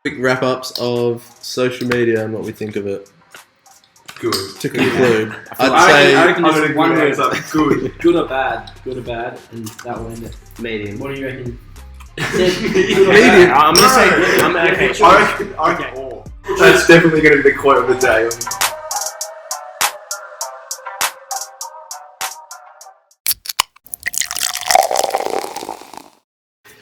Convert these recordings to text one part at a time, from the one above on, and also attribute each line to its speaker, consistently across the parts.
Speaker 1: Quick wrap-ups of social media and what we think of it.
Speaker 2: Good.
Speaker 1: To conclude,
Speaker 3: I reckon
Speaker 2: I'm
Speaker 3: just
Speaker 2: gonna
Speaker 3: one
Speaker 2: give
Speaker 3: word.
Speaker 2: it good.
Speaker 3: Good or bad, and that will end it.
Speaker 1: medium.
Speaker 3: What do you reckon?
Speaker 1: Medium.
Speaker 3: I'm gonna say good. I'm okay.
Speaker 2: I reckon all. That's definitely going to be the quote of the day.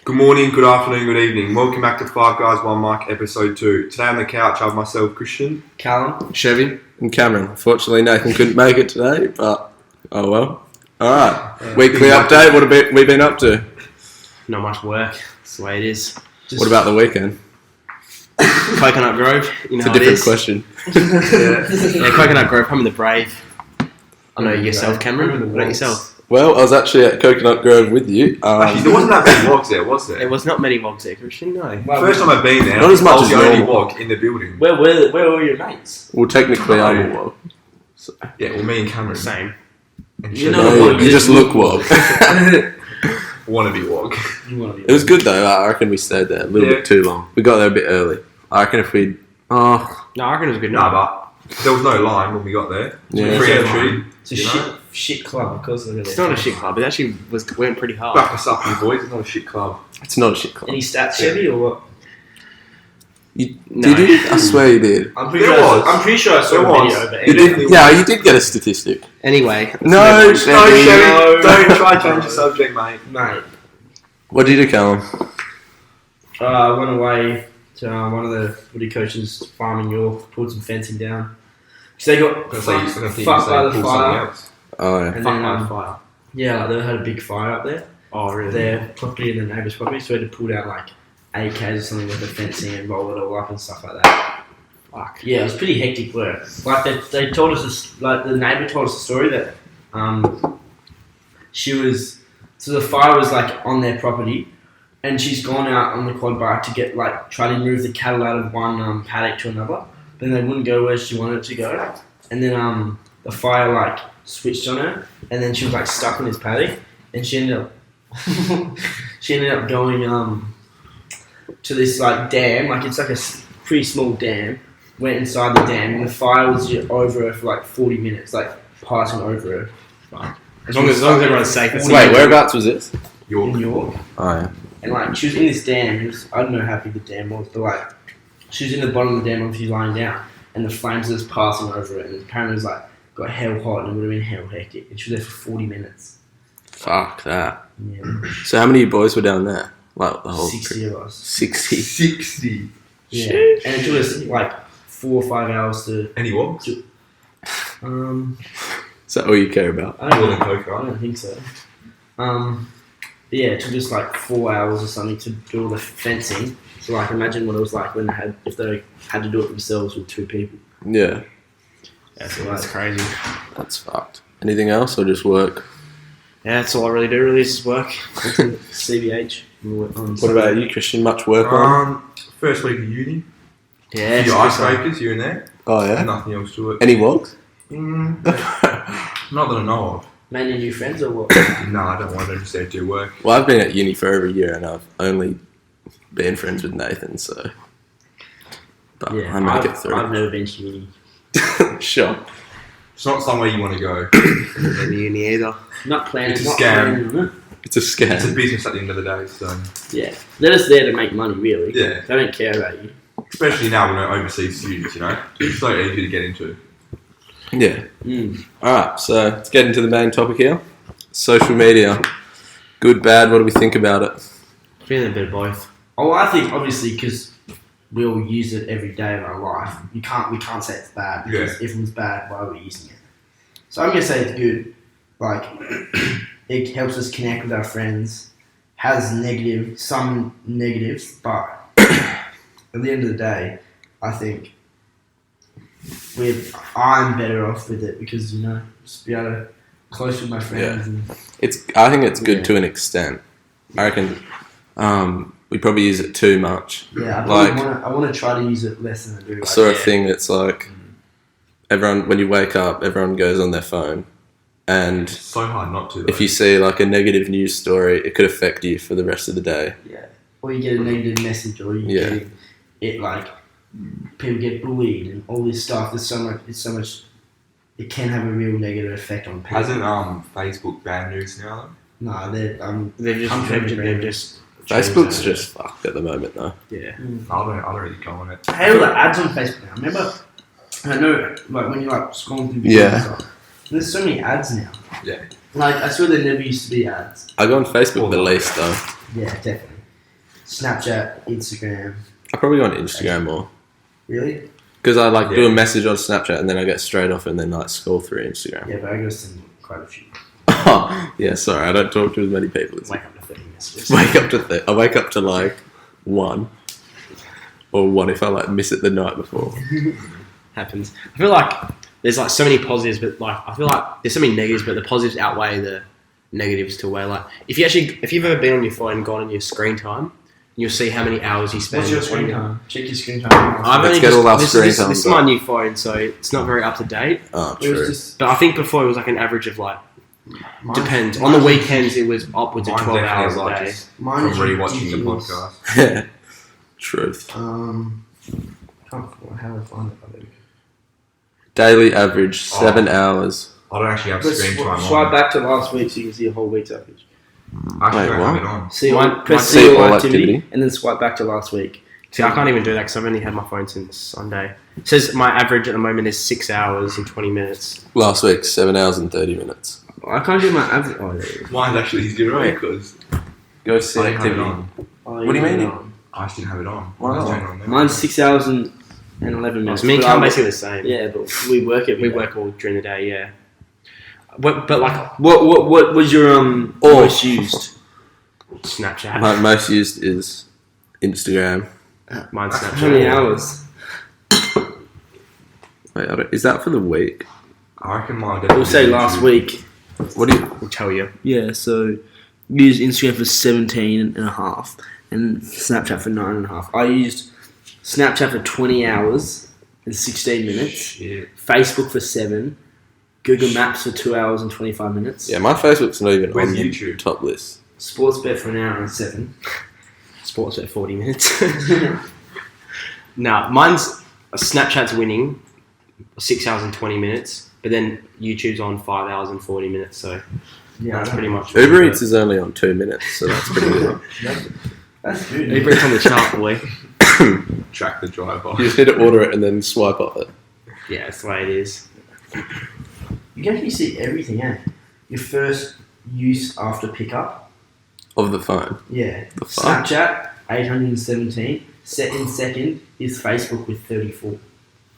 Speaker 2: Good morning, good afternoon, good evening. Welcome back to 5guys1mic episode 2. Today on the couch I have myself, Christian,
Speaker 3: Callum.
Speaker 1: Chevy and Cameron. Unfortunately, Nathan couldn't make it today, but oh well. All right. Weekly update. What have we been up to?
Speaker 4: Not much work. That's the way it is.
Speaker 1: What about the weekend?
Speaker 4: Coconut Grove? You know
Speaker 1: It's a
Speaker 4: how it
Speaker 1: different
Speaker 4: is.
Speaker 1: question.
Speaker 4: Yeah, Coconut Grove. Home of the Brave. I know yourself, Cameron. What about yourself?
Speaker 1: Well, I was actually at Coconut Grove with you.
Speaker 2: Actually, there wasn't that many vlogs there, was there?
Speaker 4: There was not many vlogs there, Christian. No.
Speaker 2: First time I've been there,
Speaker 1: Not as much
Speaker 2: I was
Speaker 1: as
Speaker 2: the only
Speaker 1: normal.
Speaker 2: vlog in the building.
Speaker 3: Where were your mates?
Speaker 1: Well, technically, I'm a wob.
Speaker 2: Yeah, well, me and Cameron.
Speaker 4: Same.
Speaker 2: And
Speaker 3: You
Speaker 2: Chevy.
Speaker 3: know
Speaker 1: No,
Speaker 3: what?
Speaker 1: you just look wob.
Speaker 2: Wannabe vlog.
Speaker 3: You want to be?
Speaker 1: It was good though. I reckon we stayed there a little bit too long. We got there a bit early. I reckon if we'd... Oh,
Speaker 4: No, I reckon it was a good
Speaker 2: Nah,
Speaker 4: night.
Speaker 2: but there was no line when we got there.
Speaker 1: Yeah.
Speaker 2: Free
Speaker 3: Yeah.
Speaker 2: entry.
Speaker 3: It's a
Speaker 2: you know?
Speaker 3: shit club because of
Speaker 4: It's not a shit club. It actually went pretty hard.
Speaker 2: Back us up, you boys. It's not a shit club.
Speaker 1: it's not a shit club.
Speaker 3: Any stats, Chevy, or what?
Speaker 4: No.
Speaker 1: Did you? I swear you did.
Speaker 3: I'm pretty
Speaker 2: There
Speaker 3: sure.
Speaker 2: was.
Speaker 3: I'm pretty sure I saw
Speaker 2: There
Speaker 3: a
Speaker 2: was.
Speaker 3: video, but
Speaker 1: You
Speaker 2: definitely
Speaker 1: did. Yeah, you did get a statistic.
Speaker 4: Anyway.
Speaker 1: No,
Speaker 2: No,
Speaker 1: Chevy.
Speaker 2: Chevy, don't try to change the subject, mate.
Speaker 3: mate.
Speaker 1: What did you do, Callum?
Speaker 3: I went away to one of the footy coaches' farm in York, pulled some fencing down. Because they got fucked by the fire.
Speaker 1: Oh, yeah.
Speaker 3: And
Speaker 4: Fuck
Speaker 3: then,
Speaker 4: my fire.
Speaker 3: yeah, like, they had a big fire up there.
Speaker 4: Oh, really?
Speaker 3: Their property and the neighbour's property, so we had to pull down like 8Ks or something with the fencing and roll it all up and stuff like that.
Speaker 4: Fuck.
Speaker 3: Yeah, it was pretty hectic work. Like they told us this, like the neighbour told us a story that she was, so the fire was like on their property, and she's gone out on the quad bike to get like try to move the cattle out of one paddock to another. Then they wouldn't go where she wanted to go, and then the fire like switched on her, and then she was like stuck in this paddock, and she ended up going to this like dam, like it's like a pretty small dam. Went inside the dam, and the fire was over her for like 40 minutes, like passing over her.
Speaker 4: As long as everyone's safe. It's
Speaker 1: Wait, whereabouts was this?
Speaker 2: York.
Speaker 3: In York.
Speaker 1: Oh, yeah.
Speaker 3: And like she was in this dam. I don't know how big the dam was, but like she was in the bottom of the dam, obviously lying down, and the flames were just passing over it. And apparently it was like got hell hot, and it would have been hell hectic. And she was there for 40 minutes.
Speaker 1: Fuck that.
Speaker 3: Yeah,
Speaker 1: So how many boys were down there? Like the whole
Speaker 3: 60 of us.
Speaker 1: 60.
Speaker 2: 60.
Speaker 3: Yeah,
Speaker 1: Sheesh.
Speaker 3: and it took us like 4 or 5 hours to.
Speaker 2: Any vlogs?
Speaker 1: Is that all you care about?
Speaker 3: I don't
Speaker 2: More
Speaker 3: know.
Speaker 2: than Coke,
Speaker 3: I
Speaker 2: right?
Speaker 3: don't think so. But yeah, it took just like 4 hours or something to do all the fencing. So like, imagine what it was like if they had to do it themselves with 2 people.
Speaker 1: Yeah,
Speaker 4: That's crazy.
Speaker 1: that's fucked. Anything else or just work?
Speaker 4: Yeah, that's all I really do. Really, is just work.
Speaker 3: CBH.
Speaker 1: What about you, Christian? Much work on?
Speaker 2: First week of uni.
Speaker 4: Yeah.
Speaker 2: A few icebreakers here and there.
Speaker 1: Oh, yeah?
Speaker 2: Nothing else to it.
Speaker 1: Any vlogs?
Speaker 2: Not that I know of.
Speaker 3: Mainly new friends or what?
Speaker 2: No, I don't want to just do work.
Speaker 1: Well, I've been at uni for over a year and I've only been friends with Nathan, so... But
Speaker 3: Yeah,
Speaker 1: I make it through.
Speaker 3: I've never been to uni.
Speaker 1: Sure.
Speaker 2: It's not somewhere you want to go.
Speaker 4: In uni either.
Speaker 3: Not planning.
Speaker 2: It's a
Speaker 3: not
Speaker 2: scam.
Speaker 3: planning on it.
Speaker 1: It's a
Speaker 2: It's a
Speaker 1: scam.
Speaker 2: business at the end of the day, so...
Speaker 3: Yeah, they're just there to make money, really.
Speaker 2: Yeah.
Speaker 3: They don't care about you.
Speaker 2: Especially now when we're overseas students, you know? It's so easy to get into.
Speaker 1: Yeah. Alright, so let's get into the main topic here. Social media. Good, bad, what do we think about it?
Speaker 4: Feeling a bit of both.
Speaker 3: Oh, I think obviously because we all use it every day of our life. We can't say it's bad because if it was bad, why are we using it? So I'm gonna say it's good. Like it helps us connect with our friends. Has some negatives, but at the end of the day, I think I'm better off with it because just be able to close with my friends.
Speaker 1: Yeah.
Speaker 3: And,
Speaker 1: I think it's good
Speaker 3: Yeah.
Speaker 1: to an extent. I reckon we probably use it too much.
Speaker 3: yeah,
Speaker 1: Like-
Speaker 3: I want to try to use it less than I do.
Speaker 1: I
Speaker 3: Like,
Speaker 1: saw a thing that's like everyone, when you wake up, everyone goes on their phone, and
Speaker 2: It's so hard not to, though.
Speaker 1: if you see like a negative news story, it could affect you for the rest of the day.
Speaker 3: Yeah. Or you get a negative message, or you
Speaker 1: Yeah.
Speaker 3: get it people get bullied and all this stuff. There's so much. It can have a real negative effect on people.
Speaker 2: Hasn't Facebook banned nudes now?
Speaker 3: No,
Speaker 4: They've just
Speaker 1: Facebook's just fucked at the moment, though.
Speaker 4: yeah.
Speaker 2: I don't really go on it.
Speaker 3: I hate all the ads on Facebook now. Remember, I know, when you're scrolling through videos
Speaker 1: Yeah.
Speaker 3: and stuff, there's so many ads now.
Speaker 2: Yeah.
Speaker 3: I swear there never used to be ads.
Speaker 1: I go on Facebook the least, though.
Speaker 3: Yeah, definitely. Snapchat, Instagram.
Speaker 1: I probably go on Instagram more.
Speaker 3: Really?
Speaker 1: Because I do a message on Snapchat and then I get straight off and then scroll through Instagram.
Speaker 3: Yeah, but I go send quite a few.
Speaker 1: Oh, yeah, sorry, I don't talk to as many people as
Speaker 4: Wake up to 30 messages.
Speaker 1: I wake up to 1. Or 1 if I miss it the night before.
Speaker 4: Happens. I feel like there's so many positives, but I feel like there's so many negatives, but the positives outweigh the negatives to where if you've ever been on your phone and gone on your screen time, you'll see how many hours you spend.
Speaker 3: What's your screen time? Check your screen time.
Speaker 1: Let's get all our screen time.
Speaker 4: This is my new phone, so it's not very up to date.
Speaker 1: Oh, true.
Speaker 4: But I think before it was an average of depends. On the weekends it was upwards of 12 hours a day.
Speaker 3: Mine is
Speaker 2: from rewatching the podcast.
Speaker 1: Truth.
Speaker 3: How do I find it?
Speaker 1: Daily average, 7 hours.
Speaker 2: I don't actually have screen time
Speaker 3: Swipe
Speaker 2: on.
Speaker 3: back to last week so you can see a whole week's average.
Speaker 2: I actually
Speaker 1: Wait,
Speaker 2: don't have
Speaker 1: what?
Speaker 2: it on.
Speaker 3: See,
Speaker 4: Press
Speaker 3: see
Speaker 1: all
Speaker 3: all
Speaker 1: activity.
Speaker 3: activity and then swipe back to last week.
Speaker 4: See, I can't even do that because I've only had my phone since Sunday. It says my average at the moment is 6 hours and 20 minutes.
Speaker 1: Last week, 7 hours and 30 minutes.
Speaker 3: I can't do my average. Oh, there it is.
Speaker 2: Mine's actually zero because
Speaker 1: Go see
Speaker 2: I didn't have it
Speaker 1: activity.
Speaker 2: on.
Speaker 3: Oh,
Speaker 1: What do you mean?
Speaker 2: I just didn't have it on.
Speaker 1: Why not?
Speaker 2: I turned it on there.
Speaker 3: Mine's 6 hours and 11 minutes.
Speaker 4: So me and
Speaker 3: But
Speaker 4: Callum
Speaker 3: I-
Speaker 4: basically the same.
Speaker 3: Yeah, but we work every
Speaker 4: We
Speaker 3: day.
Speaker 4: work all during the day, yeah. But
Speaker 3: What was your most used?
Speaker 4: Snapchat.
Speaker 1: My most used is Instagram.
Speaker 4: Mine's Snapchat.
Speaker 3: How many hours?
Speaker 1: Wait, is that for the week?
Speaker 2: I reckon mine.
Speaker 3: We'll say last week.
Speaker 1: What do you...
Speaker 4: I'll tell you.
Speaker 3: Yeah, so used Instagram for 17 and a half and Snapchat for 9 and a half. I used Snapchat for 20 hours and 16 minutes.
Speaker 2: Shit.
Speaker 3: Facebook for 7. Google Maps for 2 hours and 25 minutes.
Speaker 1: Yeah, my Facebook's not even
Speaker 2: Where's
Speaker 1: on the
Speaker 2: YouTube?
Speaker 1: top list.
Speaker 3: Sportsbet for an hour and 7.
Speaker 4: Sports at 40 minutes. Nah, mine's Snapchat's winning 6 hours and 20 minutes, but then YouTube's on 5 hours and 40 minutes, so that's pretty much.
Speaker 1: Uber Eats is only on 2 minutes, so that's pretty good.
Speaker 3: That's good.
Speaker 4: Uber Eats on the chart, boy.
Speaker 2: Track the driver.
Speaker 1: You just need to order it and then swipe off it.
Speaker 4: Yeah, that's the way it is.
Speaker 3: You can actually see everything, eh? Your first use after pickup.
Speaker 1: Of the phone.
Speaker 3: Yeah.
Speaker 1: The fuck?
Speaker 3: Snapchat, 817. Second is Facebook with 34.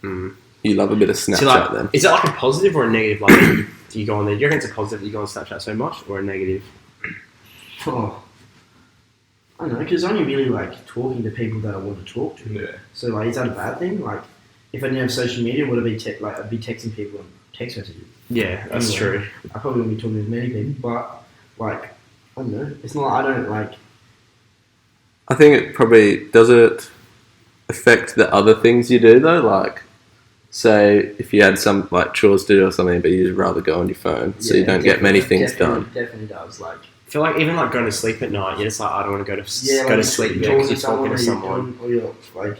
Speaker 1: You love a bit of Snapchat
Speaker 4: So,
Speaker 1: then.
Speaker 4: is it a positive or a negative? Do you go on there? Do you reckon it's a positive that you go on Snapchat so much, or a negative?
Speaker 3: Oh. I don't know, because I only really talking to people that I want to talk to.
Speaker 2: Yeah.
Speaker 3: So, is that a bad thing? If I didn't have social media, would I be I'd be texting people on text messages?
Speaker 4: Yeah, that's
Speaker 3: Anyway.
Speaker 4: true.
Speaker 3: I probably wouldn't be talking to as many people, but I don't know. It's not. I don't
Speaker 1: I think it probably... Does it affect the other things you do, though? Say, if you had some, chores to do or something, but you'd rather go on your phone, so you don't get many things done.
Speaker 3: Definitely does.
Speaker 4: I feel like even going to sleep at night, you're just I don't want to go to
Speaker 3: Yeah,
Speaker 4: go to sleep
Speaker 3: you're
Speaker 4: because you're talking to someone.
Speaker 3: or you're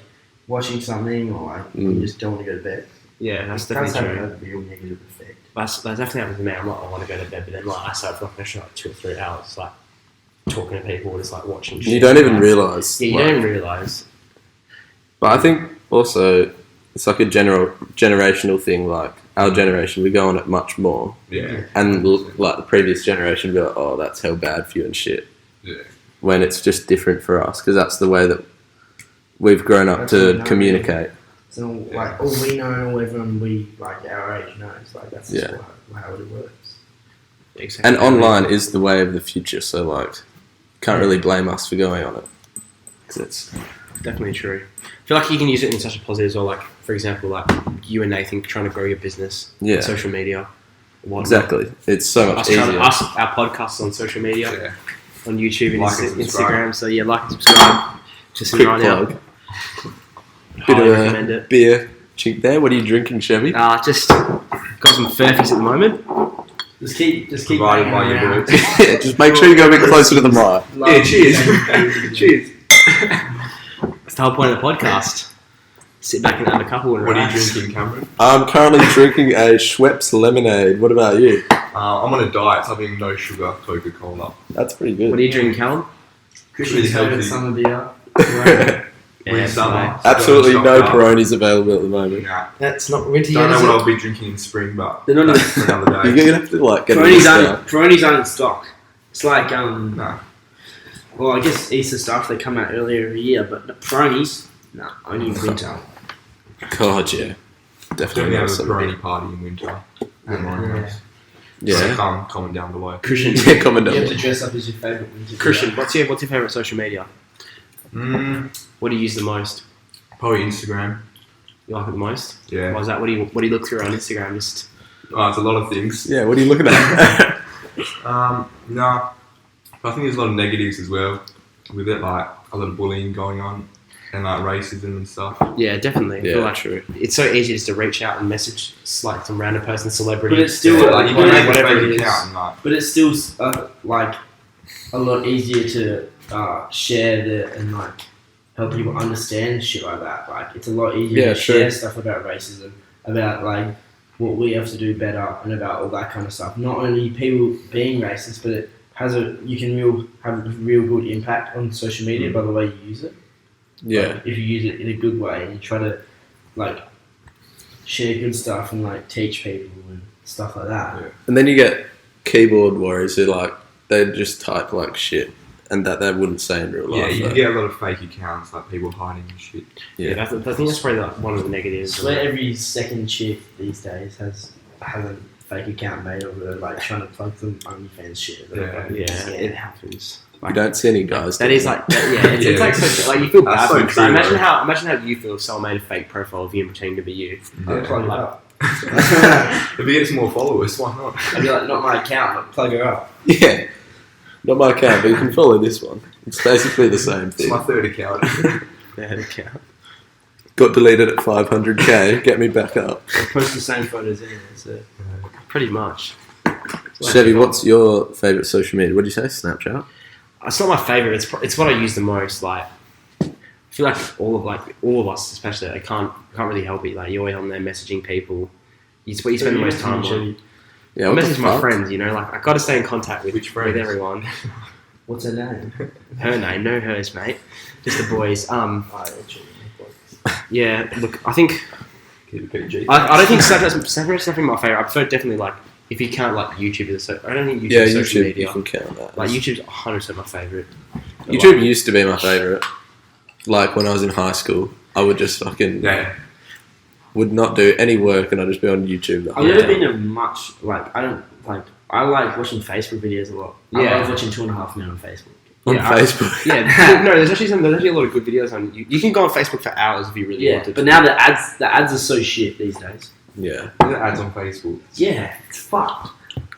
Speaker 3: watching something, or you just don't want to go to bed.
Speaker 4: Yeah, that's
Speaker 3: It does
Speaker 4: definitely
Speaker 3: have
Speaker 4: true.
Speaker 3: a real negative effect.
Speaker 4: That definitely happens to me. I want to go to bed, but then I start for an extra 2 or 3 hours, talking to people, just watching. Shit.
Speaker 1: You don't even realise.
Speaker 4: Yeah, you don't even realise.
Speaker 1: But I think also it's a generational thing. Our generation, we go on it much more,
Speaker 2: Yeah.
Speaker 1: and the previous generation, be like, "Oh, that's hell bad for you and shit."
Speaker 2: Yeah.
Speaker 1: When it's just different for us, because that's the way that we've grown up
Speaker 3: That's what we
Speaker 1: to
Speaker 3: know.
Speaker 1: communicate.
Speaker 3: So all we know, all everyone our age knows. That's just
Speaker 1: Yeah.
Speaker 3: how it works.
Speaker 4: Exactly.
Speaker 1: And online is the way of the future, so can't really blame us for going on it. 'Cause it's
Speaker 4: Definitely true. I feel like you can use it in such a positive as well. For example, you and Nathan trying to grow your business,
Speaker 1: Yeah.
Speaker 4: on social media. Whatnot.
Speaker 1: exactly. It's so much easier.
Speaker 4: Our podcasts on social media,
Speaker 2: Yeah.
Speaker 4: on YouTube and
Speaker 2: Like and subscribe.
Speaker 4: Instagram. So yeah, like and subscribe. Just
Speaker 1: Quick
Speaker 4: right
Speaker 1: plug.
Speaker 4: now.
Speaker 1: Bit
Speaker 4: Highly
Speaker 1: of
Speaker 4: recommend
Speaker 1: a
Speaker 4: it.
Speaker 1: beer chink there. What are you drinking, Chevy?
Speaker 4: Just got some Furfies at the moment.
Speaker 3: Just keep
Speaker 2: Provided by
Speaker 3: banging
Speaker 2: your
Speaker 3: around.
Speaker 2: boys.
Speaker 1: Yeah, just make sure you go a bit closer to the mic.
Speaker 2: Yeah, cheers. Cheers.
Speaker 4: It's the whole point of the podcast. Sit back and have a couple and
Speaker 2: What are you
Speaker 4: relax.
Speaker 2: drinking, Cameron?
Speaker 1: I'm currently drinking a Schweppes lemonade. What about you?
Speaker 2: I'm on a diet, so I'm having no sugar Coca-Cola.
Speaker 1: That's pretty good.
Speaker 4: What are you drinking, Callum?
Speaker 3: Christian's
Speaker 2: Really
Speaker 3: favourite
Speaker 2: healthy.
Speaker 3: summer beer.
Speaker 2: Winter summer.
Speaker 1: Absolutely
Speaker 2: Got
Speaker 1: no
Speaker 2: stocked up.
Speaker 1: Peronis available at the moment.
Speaker 2: Nah.
Speaker 4: That's not winter
Speaker 2: Don't
Speaker 4: yet,
Speaker 2: know
Speaker 4: is
Speaker 2: what
Speaker 4: it?
Speaker 2: I'll be drinking in spring, but
Speaker 3: They're not
Speaker 2: that's for another
Speaker 1: You're
Speaker 2: day.
Speaker 1: gonna have to like get a
Speaker 3: Peroni's
Speaker 1: list
Speaker 3: aren't,
Speaker 1: out.
Speaker 3: Peroni's aren't in stock. It's like
Speaker 2: No.
Speaker 3: well, I guess Easter stuff they come out earlier every year, but the Peroni's only in winter.
Speaker 1: God, yeah, definitely.
Speaker 2: Definitely have a
Speaker 1: something.
Speaker 2: Peroni party in winter. And
Speaker 3: Yeah.
Speaker 1: Yeah,
Speaker 2: So comment down below.
Speaker 4: Christian,
Speaker 1: yeah, comment
Speaker 3: You
Speaker 1: down
Speaker 3: have to
Speaker 1: below.
Speaker 3: dress up as your favourite winter.
Speaker 4: Christian,
Speaker 3: beer.
Speaker 4: what's your favourite social media? What do you use the most?
Speaker 2: Probably Instagram.
Speaker 4: You like it the most?
Speaker 2: Yeah.
Speaker 4: Why is that? What do you look through on Instagram? Just
Speaker 2: Oh, it's a lot of things.
Speaker 1: Yeah, what are you looking at?
Speaker 2: No. I think there's a lot of negatives as well with it, like a lot of bullying going on and like racism and stuff.
Speaker 4: yeah, definitely. I feel
Speaker 1: Yeah,
Speaker 4: like
Speaker 1: true.
Speaker 4: it's so easy just to reach out and message like some random person, celebrity.
Speaker 3: But it's still
Speaker 2: Yeah,
Speaker 3: like
Speaker 2: you
Speaker 3: but
Speaker 2: can
Speaker 3: it-
Speaker 2: make a
Speaker 4: whatever
Speaker 2: fake
Speaker 4: it is.
Speaker 2: account and like
Speaker 3: But it's still like a lot easier to share and like help people understand shit like that. Like it's a lot easier
Speaker 1: Yeah,
Speaker 3: to
Speaker 1: true.
Speaker 3: share stuff about racism, about like what we have to do better, and about all that kind of stuff. Not only people being racist, but it has you can have a real good impact on social media by the way you use it.
Speaker 1: Yeah,
Speaker 3: Like, if you use it in a good way and you try to like share good stuff and like teach people and stuff like that.
Speaker 2: Yeah.
Speaker 1: and then you get keyboard warriors who like they just type like shit, and that they wouldn't say in real life.
Speaker 2: yeah, you
Speaker 1: though.
Speaker 2: can get a lot of fake accounts, like people hiding and shit.
Speaker 4: yeah, I think that's probably like one of the negatives.
Speaker 3: I swear every second chick these days has a fake account made of her, like trying to plug some OnlyFans shit.
Speaker 4: Yeah, it happens.
Speaker 1: You don't see any guys.
Speaker 4: That
Speaker 1: doing
Speaker 4: is like, it's
Speaker 2: Yeah.
Speaker 4: like so, like you feel
Speaker 2: That's
Speaker 4: bad.
Speaker 2: so
Speaker 4: for them.
Speaker 2: true,
Speaker 4: Imagine
Speaker 2: though.
Speaker 4: how you feel if someone made a fake profile of you and pretending to be you.
Speaker 3: I'll plug it
Speaker 4: Like,
Speaker 3: up.
Speaker 2: If you get some more followers, why not?
Speaker 3: I'd be like, not my account, but plug her up.
Speaker 1: Yeah, not my account, but you can follow this one. It's basically the same
Speaker 2: It's
Speaker 1: thing.
Speaker 2: my third account.
Speaker 4: they had a count.
Speaker 1: Got deleted at 500k. Get me back up.
Speaker 3: Post the same photos anyway, so.
Speaker 4: Pretty much.
Speaker 1: Chevy, what's your favourite social media? What did you say? Snapchat?
Speaker 4: It's not my favorite. It's what I use the most. Like, I feel like all of us, especially, I can't really help it. Like, you're always on there messaging people. It's what you spend the most time on.
Speaker 1: Yeah,
Speaker 4: I
Speaker 1: what the
Speaker 4: message my
Speaker 1: fuck?
Speaker 4: friends. You know, like I got to stay in contact with
Speaker 2: Which friends?
Speaker 4: everyone.
Speaker 3: What's her name?
Speaker 4: Her name, no hers, mate. Just the boys. Yeah. Look, I think
Speaker 2: Keep it PG.
Speaker 4: I don't think Snapchat's definitely my favorite. I prefer definitely like if you count like YouTube as so. I don't think YouTube
Speaker 1: Yeah,
Speaker 4: is social
Speaker 1: YouTube.
Speaker 4: media.
Speaker 1: You can count that.
Speaker 4: Like YouTube's 100% my favorite.
Speaker 1: YouTube used to be my favourite. Like when I was in high school, I would just fucking
Speaker 2: Yeah.
Speaker 1: would not do any work, and I'd just be on YouTube. The
Speaker 3: I've
Speaker 1: whole
Speaker 3: never
Speaker 1: time.
Speaker 3: been to much, like, I like watching Facebook videos a lot. I
Speaker 4: Yeah.
Speaker 3: love watching 2.5 Men on Facebook.
Speaker 1: on
Speaker 4: Yeah,
Speaker 1: Facebook.
Speaker 4: Yeah, no, there's actually a lot of good videos on. You can go on Facebook for hours if you really
Speaker 3: Yeah,
Speaker 4: wanted.
Speaker 3: but now the ads are so shit these days.
Speaker 1: Yeah.
Speaker 2: There's ads on Facebook.
Speaker 3: Yeah, it's fucked.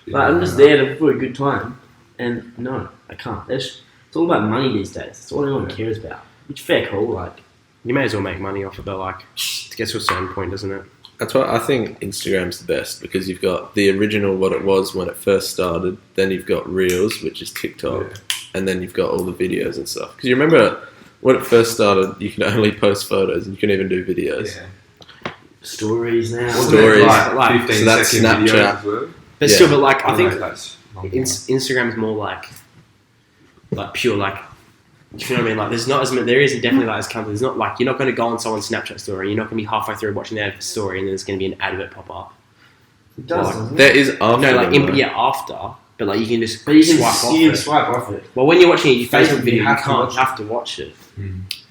Speaker 3: Like, I'm just there for a good time, and no, I can't. It's all about money these days. It's all anyone cares about. Which fair call, like.
Speaker 4: You may as well make money off it, but like, it gets to a certain point, doesn't it?
Speaker 1: That's why I think Instagram's the best, because you've got the original, what it was when it first started, then you've got Reels, which is TikTok,
Speaker 2: Yeah.
Speaker 1: and then you've got all the videos and stuff. Because you remember when it first started, you could only post photos, and you couldn't even do videos.
Speaker 2: Yeah.
Speaker 3: Stories now.
Speaker 2: Wasn't it
Speaker 1: Stories.
Speaker 2: like 15
Speaker 1: So that's
Speaker 2: second
Speaker 1: Snapchat.
Speaker 2: videos as well?
Speaker 4: But
Speaker 1: Yeah.
Speaker 4: still, but like, I
Speaker 2: Oh,
Speaker 4: think
Speaker 2: no, that's long.
Speaker 4: Instagram's more like pure like. Do you know what I mean? Like, there's not as many. There isn't definitely like as company. There's not like you're not going to go on someone's Snapchat story. You're not going to be halfway through watching their story, and then there's going to be an ad of it pop up.
Speaker 3: It does,
Speaker 4: Like,
Speaker 3: doesn't it?
Speaker 1: There is after
Speaker 4: No, like
Speaker 1: them, though.
Speaker 4: after, but like you can just
Speaker 3: But you can
Speaker 4: swipe off
Speaker 3: you can
Speaker 4: it.
Speaker 3: swipe off it.
Speaker 4: Well, when you're watching a Facebook
Speaker 3: You
Speaker 4: video, you
Speaker 3: have to
Speaker 4: can't
Speaker 3: watch
Speaker 4: have to watch it.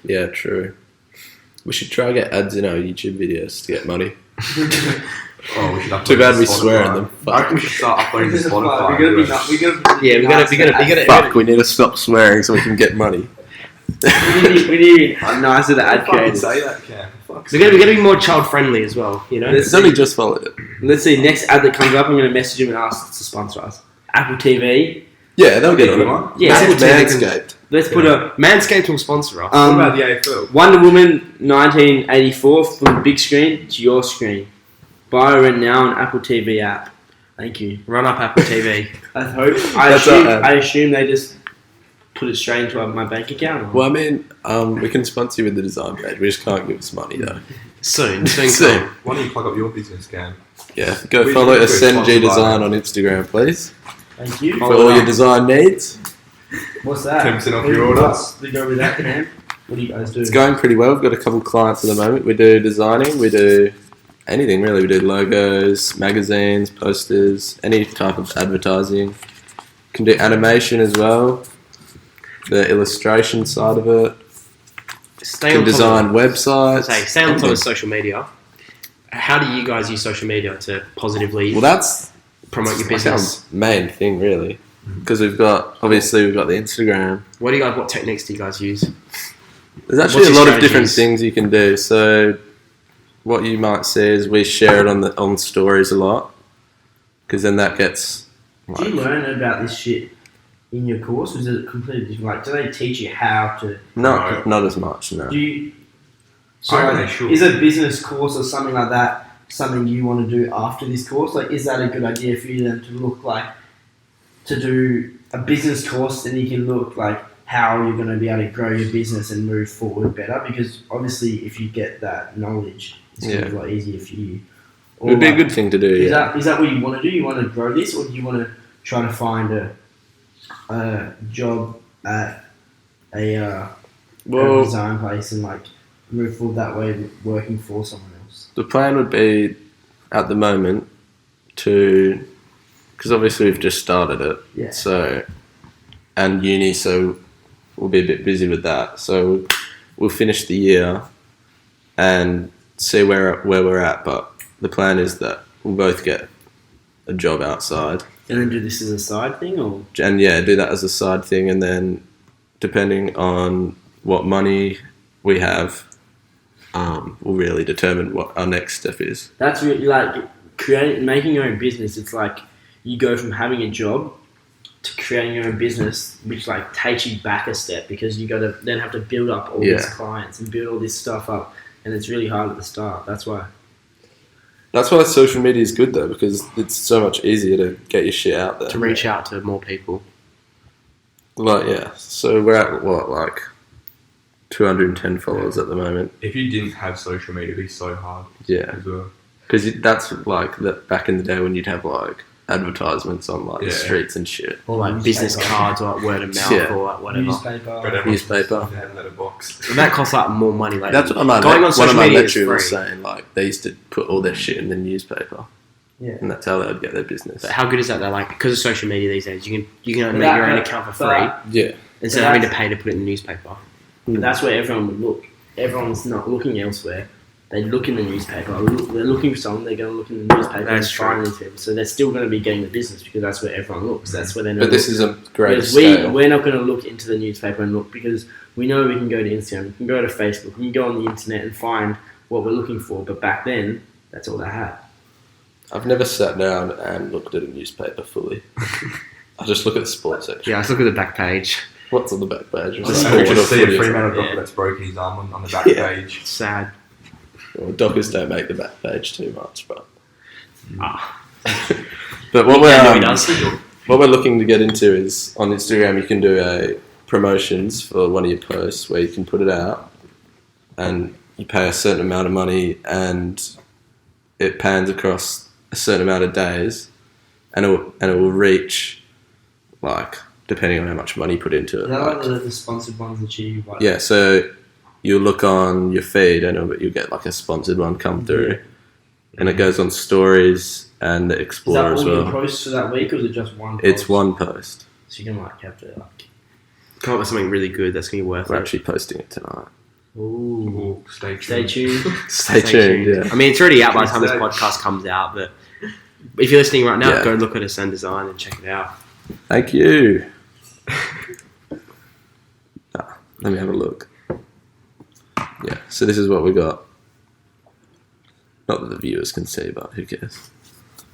Speaker 1: Yeah, true. We should try and get ads in our YouTube videos to get money.
Speaker 2: Oh, we should upload
Speaker 1: Too bad
Speaker 2: to
Speaker 1: we swear in
Speaker 2: Spotify.
Speaker 1: them.
Speaker 2: I reckon we should start uploading to Spotify.
Speaker 4: Yeah, we gotta.
Speaker 1: Fuck, we need to stop swearing so we can get money.
Speaker 3: we need nicer the ad
Speaker 2: Fucking
Speaker 3: creators.
Speaker 2: say that, Cam. Fuck's
Speaker 4: We gotta be more child friendly as well. You know.
Speaker 1: It's only just followed it.
Speaker 3: Let's see, next ad that comes up, I'm going to message him and ask to sponsor us. Apple TV.
Speaker 1: Yeah, they'll get on
Speaker 2: Good
Speaker 1: it.
Speaker 2: one.
Speaker 3: Yeah,
Speaker 1: Apple
Speaker 4: Apple TV
Speaker 1: Manscaped.
Speaker 3: Let's put a
Speaker 4: Manscaped will sponsor us.
Speaker 2: What about the AFL?
Speaker 3: Wonder Woman 1984 from the big screen to your screen. Buy or rent now on Apple TV app. Thank you.
Speaker 4: Run up Apple TV.
Speaker 3: I hope.
Speaker 1: That's our ad.
Speaker 3: I assume they just put it straight into my bank account? Or?
Speaker 1: Well, I mean, we can sponsor you with the design page. We just can't give us money though.
Speaker 4: Soon.
Speaker 2: Why don't you plug up your business, Cam?
Speaker 1: Yeah, go follow SNG Design on Instagram, please,
Speaker 3: Thank you.
Speaker 1: for all your design needs.
Speaker 3: What's that?
Speaker 2: 10% off your order.
Speaker 3: We go with that, Cam. What do you guys do?
Speaker 1: It's going pretty well. We've got a couple of clients at the moment. We do designing. We do anything really. We do logos, magazines, posters, any type of advertising. Can do animation as well. The illustration side of it. Can design websites.
Speaker 4: Stay on top of social media. How do you guys use social media to positively
Speaker 1: that's
Speaker 4: promote your business?
Speaker 1: Our main thing, really, because we've got the Instagram.
Speaker 4: What techniques do you guys use?
Speaker 1: There's actually
Speaker 4: What's
Speaker 1: a lot
Speaker 4: your
Speaker 1: of different
Speaker 4: strategies?
Speaker 1: things you can do. So, what you might see is we share it on stories a lot, because then that gets.
Speaker 3: Do you learn about this shit in your course? Or is it completely different? Like, do they teach you how to?
Speaker 1: No, not as much. No.
Speaker 3: Do you?
Speaker 2: I reckon they should.
Speaker 3: Is a business course or something like that something you want to do after this course? Like, is that a good idea for you then to look like to do a business course, and you can look like how you're going to be able to grow your business and move forward better? Because obviously, if you get that knowledge, it's going to be a lot easier for you.
Speaker 1: It would be a good thing to do.
Speaker 3: Is that what you want to do? You want to grow this, or do you want to try to find a job at a design place and like move forward that way, working for someone else?
Speaker 1: The plan would be, at the moment, because obviously we've just started it.
Speaker 3: Yeah.
Speaker 1: So, and uni, so we'll be a bit busy with that. So we'll finish the year and see where we're at. But the plan is that we'll both get a job outside.
Speaker 3: And then do this as a side thing, or?
Speaker 1: And do that as a side thing, and then depending on what money we have, will really determine what our next step is.
Speaker 3: That's really like making your own business. It's like you go from having a job to creating your own business, which like takes you back a step, because you got to then have to build up all these clients and build all this stuff up, and it's really hard at the start. That's why social media is good though, because it's so much easier to get your shit out there.
Speaker 4: To reach out to more people.
Speaker 1: So we're at 210 followers at the moment.
Speaker 2: If you didn't have social media, it'd be so hard.
Speaker 1: Yeah.
Speaker 2: As well.
Speaker 1: Because that's like back in the day when you'd have like advertisements on like the streets and shit.
Speaker 4: Or like business cards or like word of mouth or like whatever.
Speaker 3: Newspaper.
Speaker 2: Letterbox.
Speaker 4: That costs like more money. Like
Speaker 1: that's what
Speaker 4: going on social media is free.
Speaker 1: was saying. Like they used to put all their shit in the newspaper.
Speaker 3: Yeah.
Speaker 1: And that's how they would get their business.
Speaker 4: But how good is that though? Like, because of social media these days, you can make your own account for free.
Speaker 1: Yeah.
Speaker 4: Instead of having to pay to put it in the newspaper.
Speaker 3: But that's where everyone would look. Everyone's not looking elsewhere. They look in the newspaper. They're looking for someone. They're going to look in the newspaper and find these people. So they're still going to be getting the business, because that's where everyone looks. That's where they know.
Speaker 1: But this is a great
Speaker 3: scale. We're not going to look into the newspaper and look, because we know we can go to Instagram, we can go to Facebook, we can go on the internet and find what we're looking for. But back then, that's all they had.
Speaker 1: I've never sat down and looked at a newspaper fully. I just look at the sports section.
Speaker 4: Yeah, let's look at the back page.
Speaker 1: What's on the back page?
Speaker 2: I just see a Fremantle docker that's broken his arm on the back page.
Speaker 4: Sad.
Speaker 1: Well, dockers don't make the back page too much, but
Speaker 4: But
Speaker 1: what we're looking to get into is on Instagram you can do a promotions for one of your posts where you can put it out and you pay a certain amount of money and it pans across a certain amount of days and it will reach like depending on how much money you put into it.
Speaker 3: Is that like the sponsored ones that you like?
Speaker 1: Yeah, so you'll look on your feed and you'll get like a sponsored one come through, and it goes on stories and the Explorer as well.
Speaker 3: Is that all your posts for that week, or is it just one post?
Speaker 1: It's one post.
Speaker 3: So you can like have to like
Speaker 4: come up with something really good that's going to be worth it.
Speaker 1: We're actually posting it tonight.
Speaker 3: Ooh.
Speaker 2: Stay tuned.
Speaker 3: Stay tuned.
Speaker 1: Stay tuned, yeah.
Speaker 4: I mean, it's already out by the time this podcast comes out, but if you're listening right now, go look at Ascend Design and check it out.
Speaker 1: Thank you. Let me have a look. Yeah, so this is what we got. Not that the viewers can see, but who cares?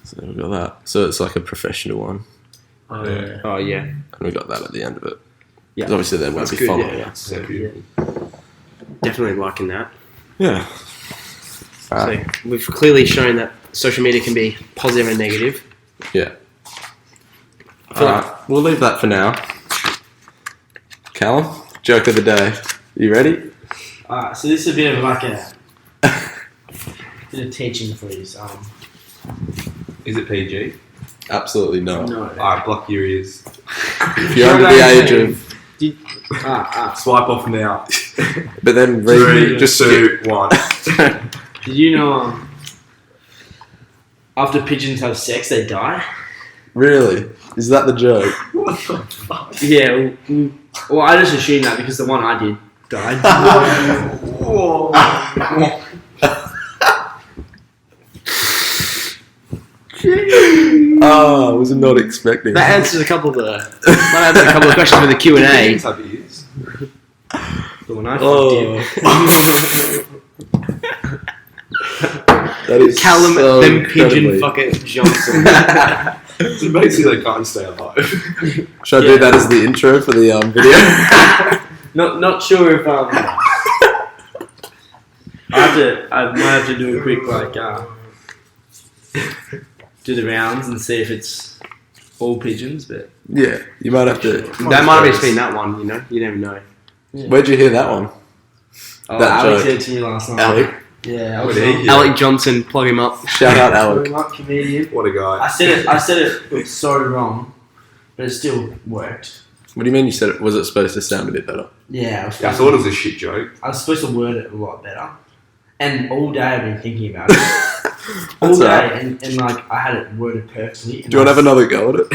Speaker 1: So we got that. So it's like a professional one.
Speaker 3: Oh yeah.
Speaker 4: Oh yeah.
Speaker 1: And we got that at the end of it.
Speaker 4: Yeah.
Speaker 1: 'Cause obviously they won't be following us.
Speaker 2: So beautiful.
Speaker 4: Definitely liking that.
Speaker 1: Yeah.
Speaker 4: So we've clearly shown that social media can be positive and negative.
Speaker 1: Yeah. Alright, we'll leave that for now. Callum, joke of the day. You ready?
Speaker 3: Alright, so this is a bit of like a bit of teaching for you.
Speaker 2: Is it PG?
Speaker 1: Absolutely not.
Speaker 3: No.
Speaker 2: Alright, block your ears.
Speaker 1: If you're under the age of...
Speaker 2: Swipe off now.
Speaker 1: But then
Speaker 2: 3,
Speaker 1: just
Speaker 2: 2, 1.
Speaker 3: Did you know after pigeons have sex they die?
Speaker 1: Really? Is that the joke?
Speaker 2: What the fuck?
Speaker 3: Yeah. Well, I just assumed that because the one I did died.
Speaker 2: Whoa.
Speaker 1: Oh, I was not expecting
Speaker 4: That answers a couple of questions for the Q&A.
Speaker 2: Pigeons have ears.
Speaker 3: The one I fucked
Speaker 1: That is
Speaker 4: Callum,
Speaker 1: so
Speaker 4: them pigeon
Speaker 1: incredibly-
Speaker 4: fucking Johnson.
Speaker 2: So basically they can't stay alive.
Speaker 1: Should I do that as the intro for the video?
Speaker 3: Not sure if I might have to do a quick do the rounds and see if it's all pigeons, but
Speaker 1: Yeah, you might have to.
Speaker 4: That might have been that one, you know? You never know.
Speaker 1: Where'd you hear that one?
Speaker 3: oh,
Speaker 1: That
Speaker 3: Alex
Speaker 1: joke.
Speaker 3: said to me last night.
Speaker 1: Alec.
Speaker 3: Yeah,
Speaker 2: What did he hear?
Speaker 4: Alec Johnson, plug him up.
Speaker 1: Shout out Alec.
Speaker 3: Up comedian.
Speaker 2: What a guy.
Speaker 3: I said it so wrong, but it still worked.
Speaker 1: What do you mean you said it? Was it supposed to sound a bit better?
Speaker 3: Yeah,
Speaker 2: I thought it was a shit joke.
Speaker 3: I was supposed to word it a lot better. And all day I've been thinking about it. all
Speaker 1: That's
Speaker 3: day,
Speaker 1: alright.
Speaker 3: and like I had it worded perfectly.
Speaker 1: Do you want to have another go at it?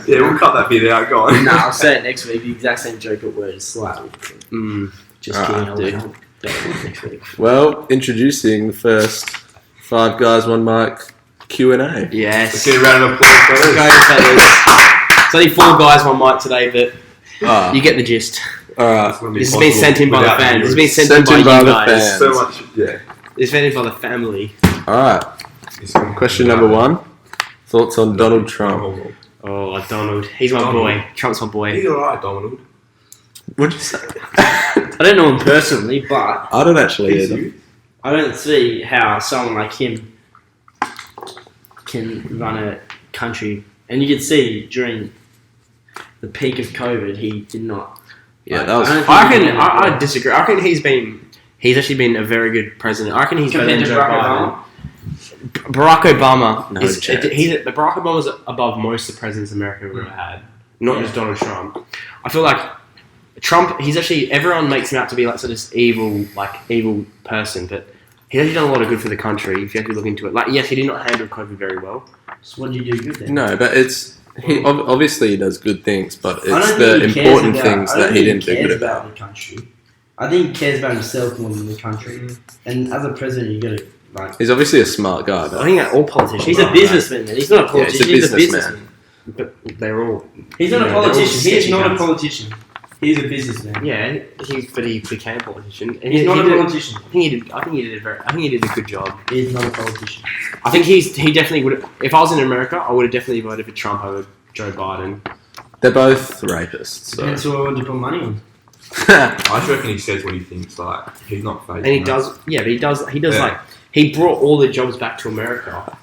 Speaker 2: Yeah, we'll cut that bit out, go on.
Speaker 3: No, I'll say it next week. The exact same joke, but worded slightly different. Just
Speaker 1: Alright,
Speaker 3: kidding. I'll do it next week.
Speaker 1: Well, introducing the first 5 guys 1 mic Q&A.
Speaker 2: Let's
Speaker 4: Yes.
Speaker 2: get a round of applause,
Speaker 4: Go,
Speaker 2: fellas.
Speaker 4: fellas. It's only 4 guys, 1 mic today, but
Speaker 1: Ah,
Speaker 4: you get the gist.
Speaker 1: alright.
Speaker 4: This has been sent in by the fans. This has been sent in
Speaker 1: Sent
Speaker 4: by
Speaker 1: in by
Speaker 4: you
Speaker 1: the
Speaker 4: guys.
Speaker 1: fans.
Speaker 2: So much, yeah.
Speaker 4: It's sent in by the family.
Speaker 1: Alright. Question number 1. Thoughts on Donald Trump?
Speaker 4: Oh, Donald. He's my
Speaker 2: Donald.
Speaker 4: boy. Trump's my boy.
Speaker 2: He's alright, Donald.
Speaker 1: What'd you say?
Speaker 3: I don't know him personally, but
Speaker 1: I don't actually
Speaker 2: He's
Speaker 1: either.
Speaker 2: you.
Speaker 3: I don't see how someone like him can run a country. And you can see during the peak of COVID, he did not.
Speaker 1: Yeah,
Speaker 3: Like,
Speaker 1: that was...
Speaker 3: I don't
Speaker 4: I
Speaker 3: think he
Speaker 4: reckon.
Speaker 3: can-
Speaker 4: I disagree. I reckon he's actually been a very good president. I reckon he's better
Speaker 3: Compared
Speaker 4: than
Speaker 3: to
Speaker 4: Joe
Speaker 3: Barack
Speaker 4: Biden. Barack Obama.
Speaker 1: No
Speaker 4: is,
Speaker 1: chance.
Speaker 4: Barack Obama's above most of the presidents America have ever had. Not just Donald Trump. I feel like Trump. He's actually everyone makes him out to be like sort of this evil person, but he's actually done a lot of good for the country. If you actually look into it, like yes, he did not handle COVID very well.
Speaker 3: So what do you do good then?
Speaker 1: No, but it's... obviously he does good things, but
Speaker 3: I
Speaker 1: it's
Speaker 3: don't
Speaker 1: the
Speaker 3: think he cares
Speaker 1: important
Speaker 3: about-
Speaker 1: things
Speaker 3: I don't
Speaker 1: that he
Speaker 3: think
Speaker 1: didn't do
Speaker 3: cares
Speaker 1: good
Speaker 3: about
Speaker 1: about.
Speaker 3: the country. I think he cares about himself more than the country. And as a president, you got to like.
Speaker 1: He's obviously a smart guy,
Speaker 4: I
Speaker 1: but...
Speaker 4: think that all politicians.
Speaker 3: He's a businessman, man. He's not a
Speaker 1: Yeah, he's a
Speaker 3: politician. he's a
Speaker 1: businessman.
Speaker 3: businessman.
Speaker 4: But they're all.
Speaker 3: He's not a
Speaker 4: they're all
Speaker 3: politician. He is
Speaker 4: sketchy
Speaker 3: not a
Speaker 4: cunts.
Speaker 3: politician. He's a businessman.
Speaker 4: Yeah, but he became a politician. And
Speaker 3: He's not a
Speaker 4: did-
Speaker 3: politician.
Speaker 4: I think he did a good job.
Speaker 3: He's not a politician.
Speaker 4: I think he definitely would. If I was in America, I would have definitely voted for Trump over Joe Biden.
Speaker 1: They're both rapists,
Speaker 3: Depends
Speaker 1: so...
Speaker 3: who I want to put money on.
Speaker 2: I just reckon he says what he thinks, like, he's not fake.
Speaker 4: And he does. Yeah, but he does.
Speaker 2: Yeah.
Speaker 4: Like he brought all the jobs back to America.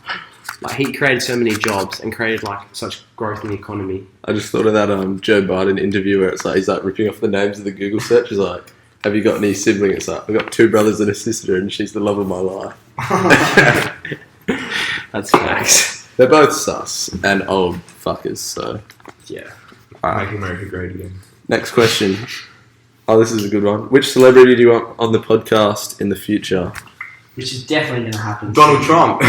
Speaker 4: Like he created so many jobs and created like such growth in the economy.
Speaker 1: I just thought of that Joe Biden interview where it's like he's like ripping off the names of the Google search. He's like, "Have you got any siblings?" It's like, "I've got 2 brothers and a sister, and she's the love of my life."
Speaker 4: That's facts.
Speaker 1: They're both sus and old fuckers. So,
Speaker 4: Yeah.
Speaker 1: alright.
Speaker 2: Make America great again.
Speaker 1: Next question. Oh, this is a good one. Which celebrity do you want on the podcast in the future?
Speaker 3: Which is definitely going to happen.
Speaker 2: Donald Trump.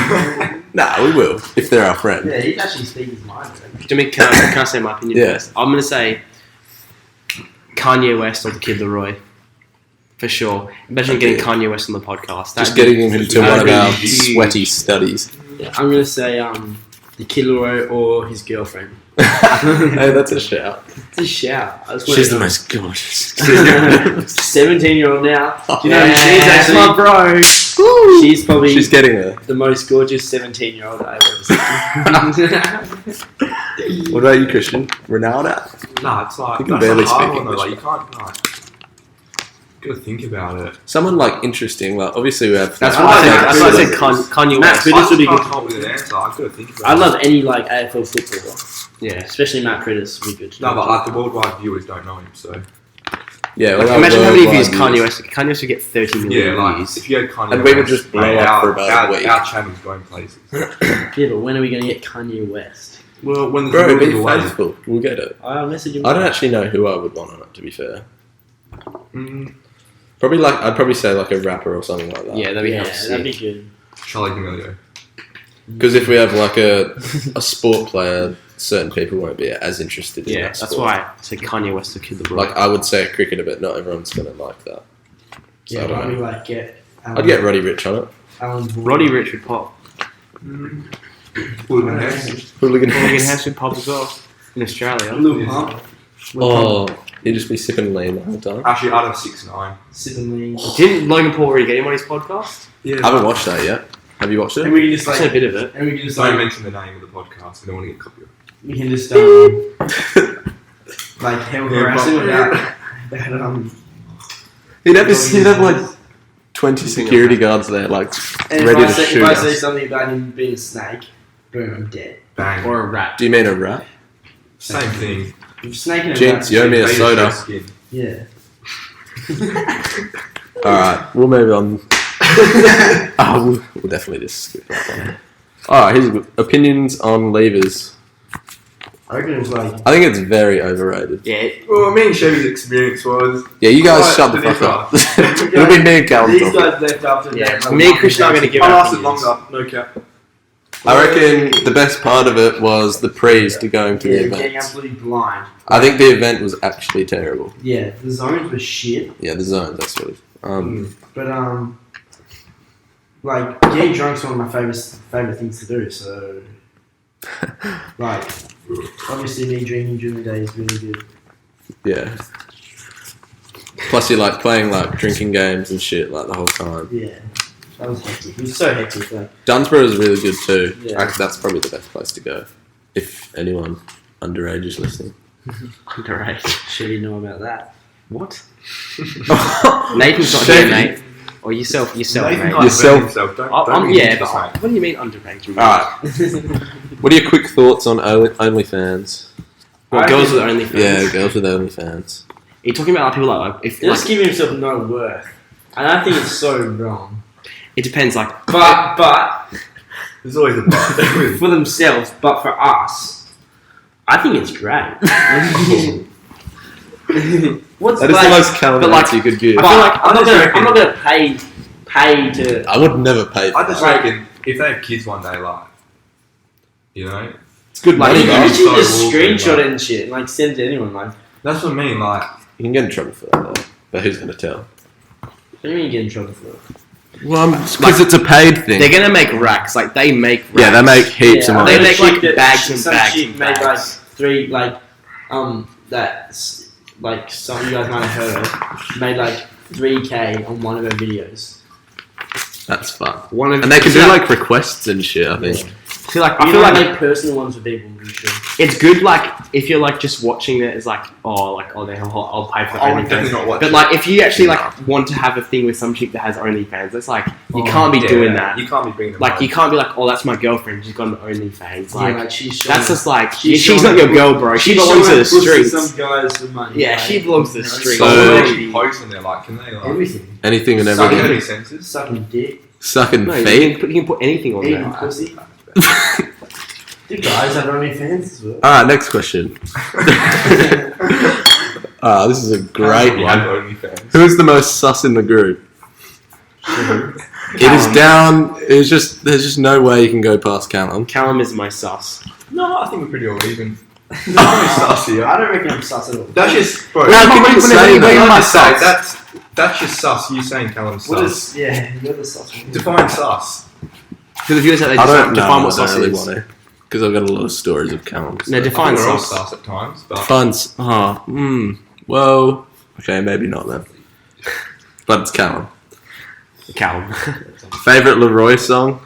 Speaker 1: Nah, we will if they're our friend.
Speaker 3: Yeah, he's actually speaking his mind. Man.
Speaker 4: Jimmy, can I say my opinion
Speaker 1: Yeah.
Speaker 4: first? I'm gonna say Kanye West or the Kid Leroy. For sure. Imagine getting Kanye West on the podcast.
Speaker 1: Just getting him into one of our
Speaker 4: huge.
Speaker 1: sweaty studies.
Speaker 3: Yeah, I'm going to say the Kid Leroy or his girlfriend.
Speaker 1: Hey, that's a shout.
Speaker 3: It's a shout. I just
Speaker 1: She's the
Speaker 3: wanna-
Speaker 1: most gorgeous.
Speaker 3: 17-year-old now. Do you know
Speaker 4: Yeah,
Speaker 3: she's
Speaker 4: that's
Speaker 3: actually
Speaker 4: my bro.
Speaker 3: She's probably
Speaker 1: She's getting there.
Speaker 3: the most gorgeous 17-year-old I've ever seen.
Speaker 1: What about you, Christian? Ronaldo?
Speaker 2: Nah, it's like,
Speaker 1: You can
Speaker 2: that's
Speaker 1: barely
Speaker 2: a hard
Speaker 1: speak
Speaker 2: one, though.
Speaker 1: English.
Speaker 2: Like, you can't, like, Gotta think about it.
Speaker 1: Someone like interesting. Like obviously we have.
Speaker 4: That's why I said Kanye
Speaker 3: Matt
Speaker 4: West.
Speaker 3: Critters would be good.
Speaker 2: I can't come up with an answer. I've got to think about
Speaker 3: I
Speaker 2: it.
Speaker 3: love any like AFL footballer,
Speaker 4: Yeah.
Speaker 3: especially Matt Critters would be good.
Speaker 2: No, but like the worldwide viewers don't know him, so
Speaker 1: Yeah.
Speaker 4: Like,
Speaker 1: well,
Speaker 4: imagine how many views
Speaker 1: worldwide
Speaker 4: Kanye West. Kanye West would get 30
Speaker 2: yeah,
Speaker 4: million
Speaker 2: like
Speaker 4: views.
Speaker 2: if you had Kanye,
Speaker 1: And we would
Speaker 2: West,
Speaker 1: just blow
Speaker 2: mate,
Speaker 1: up for
Speaker 2: our-
Speaker 1: about a week.
Speaker 2: Our channel's going places.
Speaker 3: Yeah, but when are we going to get Kanye West?
Speaker 2: Well, when
Speaker 1: Bro,
Speaker 2: the
Speaker 1: be
Speaker 2: away.
Speaker 1: faithful. We'll get it.
Speaker 3: I'll message him.
Speaker 1: I don't actually know who I would want on it. To be fair,
Speaker 2: Mm,
Speaker 1: I'd probably say like a rapper or something like that.
Speaker 4: Yeah, that'd be
Speaker 3: Yeah,
Speaker 4: sick.
Speaker 3: that'd be good.
Speaker 2: Charlie D'Amelio.
Speaker 1: Because if we have like a sport player, certain people won't be as interested in
Speaker 4: Yeah,
Speaker 1: that
Speaker 4: that's
Speaker 1: sport.
Speaker 4: why I said Kanye West to kill the bro.
Speaker 1: Like I would say a cricketer, but not everyone's gonna like that. So
Speaker 3: Yeah,
Speaker 1: I
Speaker 3: why
Speaker 1: don't
Speaker 3: don't we
Speaker 1: know.
Speaker 3: like get?
Speaker 1: I'd get Roddy Rich on it.
Speaker 3: Alan Bourne.
Speaker 4: Roddy Rich would pop.
Speaker 2: Hooligan Hess.
Speaker 1: Hooligan
Speaker 4: Morgan
Speaker 1: Hess.
Speaker 4: Hess would pop as well in Australia.
Speaker 3: Lil Pump.
Speaker 1: Oh, he'd just be sipping lean the whole time.
Speaker 2: Actually, out of 6'9".
Speaker 3: Sipping lean.
Speaker 4: Didn't Logan Paul already get him on his podcast?
Speaker 2: Yeah.
Speaker 1: I haven't watched that yet. Have you watched
Speaker 3: And
Speaker 1: it?
Speaker 3: we can just
Speaker 4: I've seen a
Speaker 3: like,
Speaker 4: bit of it.
Speaker 3: and we can just
Speaker 2: Don't
Speaker 3: like,
Speaker 2: mention the name of the podcast. I don't want to get copyright.
Speaker 3: we can just like hell harass him about
Speaker 1: He'd have like 20 security guards there, like
Speaker 3: And
Speaker 1: ready to
Speaker 3: if
Speaker 1: shoot
Speaker 3: I say
Speaker 1: us.
Speaker 3: something about him being a snake, boom, I'm dead.
Speaker 2: Bang.
Speaker 4: Or a rat.
Speaker 1: Do you mean a rat?
Speaker 2: Same thing.
Speaker 3: If snake and a
Speaker 1: Gents,
Speaker 3: rat-
Speaker 1: you owe me a
Speaker 2: Beta
Speaker 1: soda.
Speaker 2: skin.
Speaker 3: Yeah.
Speaker 1: Alright, we'll move on. We'll definitely just skip that one. Alright, here's opinions on levers.
Speaker 3: I reckon it was like.
Speaker 1: I think it's very overrated.
Speaker 4: Yeah.
Speaker 2: Well, me and Chevy's experience was...
Speaker 1: Yeah, you guys
Speaker 2: Alright,
Speaker 1: shut the
Speaker 2: the
Speaker 1: fuck
Speaker 2: next
Speaker 1: up. It'll be me and Callum
Speaker 3: These
Speaker 1: talking.
Speaker 3: guys left after
Speaker 4: Yeah,
Speaker 3: that.
Speaker 4: me and Christian are going to give
Speaker 2: I
Speaker 4: our
Speaker 2: lasted
Speaker 4: opinions.
Speaker 2: longer, no cap.
Speaker 1: I reckon the best part of it was the prees to going to the
Speaker 3: Yeah, getting
Speaker 1: event.
Speaker 3: absolutely blind.
Speaker 1: I think the event was actually terrible.
Speaker 3: Yeah, the zones were shit.
Speaker 1: Yeah, the zones, that's what it is.
Speaker 3: But like getting drunk's one of my favorite things to do. So, like, obviously me drinking during the day is really good.
Speaker 1: Yeah. Plus you're like playing like drinking games and shit like the whole time.
Speaker 3: Yeah, that was hectic. It was so hectic. Like,
Speaker 1: Dunsborough is really good too.
Speaker 3: Yeah.
Speaker 1: Actually, that's probably the best place to go. If anyone underage is listening.
Speaker 4: Underage.
Speaker 3: should you know about that?
Speaker 4: What? Nathan's not here, mate. Or yourself,
Speaker 2: Nathan
Speaker 4: mate.
Speaker 2: can't
Speaker 1: Yourself.
Speaker 2: defend himself. Don't
Speaker 4: Yeah,
Speaker 2: but
Speaker 4: but what do you mean underage?
Speaker 1: Alright. What are your quick thoughts on OnlyFans?
Speaker 4: Well, girls with OnlyFans.
Speaker 1: Yeah, girls with OnlyFans.
Speaker 4: Are you talking about people like if
Speaker 3: Just
Speaker 4: like,
Speaker 3: giving himself no worth. And I think it's so wrong.
Speaker 4: it depends like
Speaker 3: But
Speaker 2: There's always a but.
Speaker 3: for themselves, but for us, I think it's great. What's
Speaker 1: That is
Speaker 3: like,
Speaker 1: the most Callum
Speaker 4: but like-
Speaker 1: answer you could give.
Speaker 3: But
Speaker 4: I feel like
Speaker 3: I'm not gonna pay to.
Speaker 1: I would never pay for
Speaker 2: I
Speaker 1: that.
Speaker 2: just reckon if they have kids one day, like, you know,
Speaker 1: It's good
Speaker 4: Like,
Speaker 1: money
Speaker 3: You
Speaker 1: though.
Speaker 3: can
Speaker 2: so
Speaker 3: just
Speaker 2: awkward,
Speaker 3: screenshot
Speaker 2: like-
Speaker 3: it and shit, and like send it to anyone. Like,
Speaker 2: that's what I mean. Like,
Speaker 1: You can get in trouble for that though. But who's going to tell?
Speaker 3: what do you mean you get in trouble for it?
Speaker 1: Well, because it's a paid thing.
Speaker 4: they're gonna make racks. Like they make racks.
Speaker 1: Yeah, they make heaps of
Speaker 3: Yeah,
Speaker 1: money.
Speaker 4: They make, like,
Speaker 3: that
Speaker 4: bags and
Speaker 3: some
Speaker 4: bags
Speaker 3: chick
Speaker 4: and
Speaker 3: made
Speaker 4: bags.
Speaker 3: like three that's like some of you guys might have heard of, made like 3K on one of her videos.
Speaker 1: That's fun.
Speaker 4: One of
Speaker 1: And they can do like requests and shit, I think.
Speaker 4: I feel like
Speaker 3: I feel like make personal ones for people. I'm pretty sure.
Speaker 4: it's good. Like if you're like just watching it as like I'll pay for
Speaker 2: I would
Speaker 4: OnlyFans.
Speaker 2: definitely not watch
Speaker 4: But
Speaker 2: it.
Speaker 4: like if you actually like want to have a thing with some chick that has OnlyFans, it's like you
Speaker 3: Oh,
Speaker 4: can't be
Speaker 2: Yeah,
Speaker 4: doing that.
Speaker 2: You can't be bringing them
Speaker 4: Like
Speaker 2: home.
Speaker 4: you can't be like, oh, that's my girlfriend. She's got an OnlyFans. Like
Speaker 3: Yeah, like she's showing,
Speaker 4: that's just like
Speaker 3: she's
Speaker 4: she's
Speaker 3: showing
Speaker 4: not your
Speaker 3: her-
Speaker 4: girl, bro. She
Speaker 3: she's
Speaker 4: belongs to the
Speaker 3: showing her pussy
Speaker 4: streets.
Speaker 3: Some guys for money.
Speaker 4: Yeah,
Speaker 3: like,
Speaker 4: she belongs to the
Speaker 3: you know,
Speaker 4: streets.
Speaker 2: So
Speaker 1: So-
Speaker 2: what do they actually post on there? Like, can they like
Speaker 3: everything.
Speaker 1: Anything and
Speaker 2: suck
Speaker 1: everything.
Speaker 2: any senses?
Speaker 3: Sucking dick,
Speaker 1: Sucking
Speaker 4: No,
Speaker 1: feet.
Speaker 4: you can put anything on
Speaker 3: eating
Speaker 4: there.
Speaker 3: pussy. Do guys have OnlyFans as well?
Speaker 1: Alright, next question. This is a great
Speaker 2: You have
Speaker 1: one.
Speaker 2: OnlyFans.
Speaker 1: Who's the most sus in the group? It is down. There's just no way you can go past Callum.
Speaker 4: Callum is my sus.
Speaker 2: No, I think we're pretty all even. Sassy.
Speaker 3: I don't reckon I'm sus at all.
Speaker 2: That's just, bro.
Speaker 1: No,
Speaker 2: I'm
Speaker 1: keep
Speaker 2: not
Speaker 1: saying that.
Speaker 2: I'm
Speaker 1: You're
Speaker 2: just
Speaker 1: my
Speaker 2: saying, that's just sus. You saying Callum's
Speaker 3: What
Speaker 2: sus.
Speaker 3: is? Yeah, you're the sus one.
Speaker 2: Define sus.
Speaker 4: Because if you say they
Speaker 1: I don't
Speaker 4: define
Speaker 1: know.
Speaker 4: what
Speaker 1: I don't
Speaker 4: sus
Speaker 1: really
Speaker 4: is.
Speaker 1: want to. Because I've got a lot of stories of Callum.
Speaker 4: No,
Speaker 2: I
Speaker 4: define
Speaker 2: think we're all
Speaker 4: sus.
Speaker 2: sus at times, but
Speaker 1: Fun's. Well, okay, maybe not then. But it's Callum.
Speaker 4: Callum.
Speaker 1: Favorite Leroy song?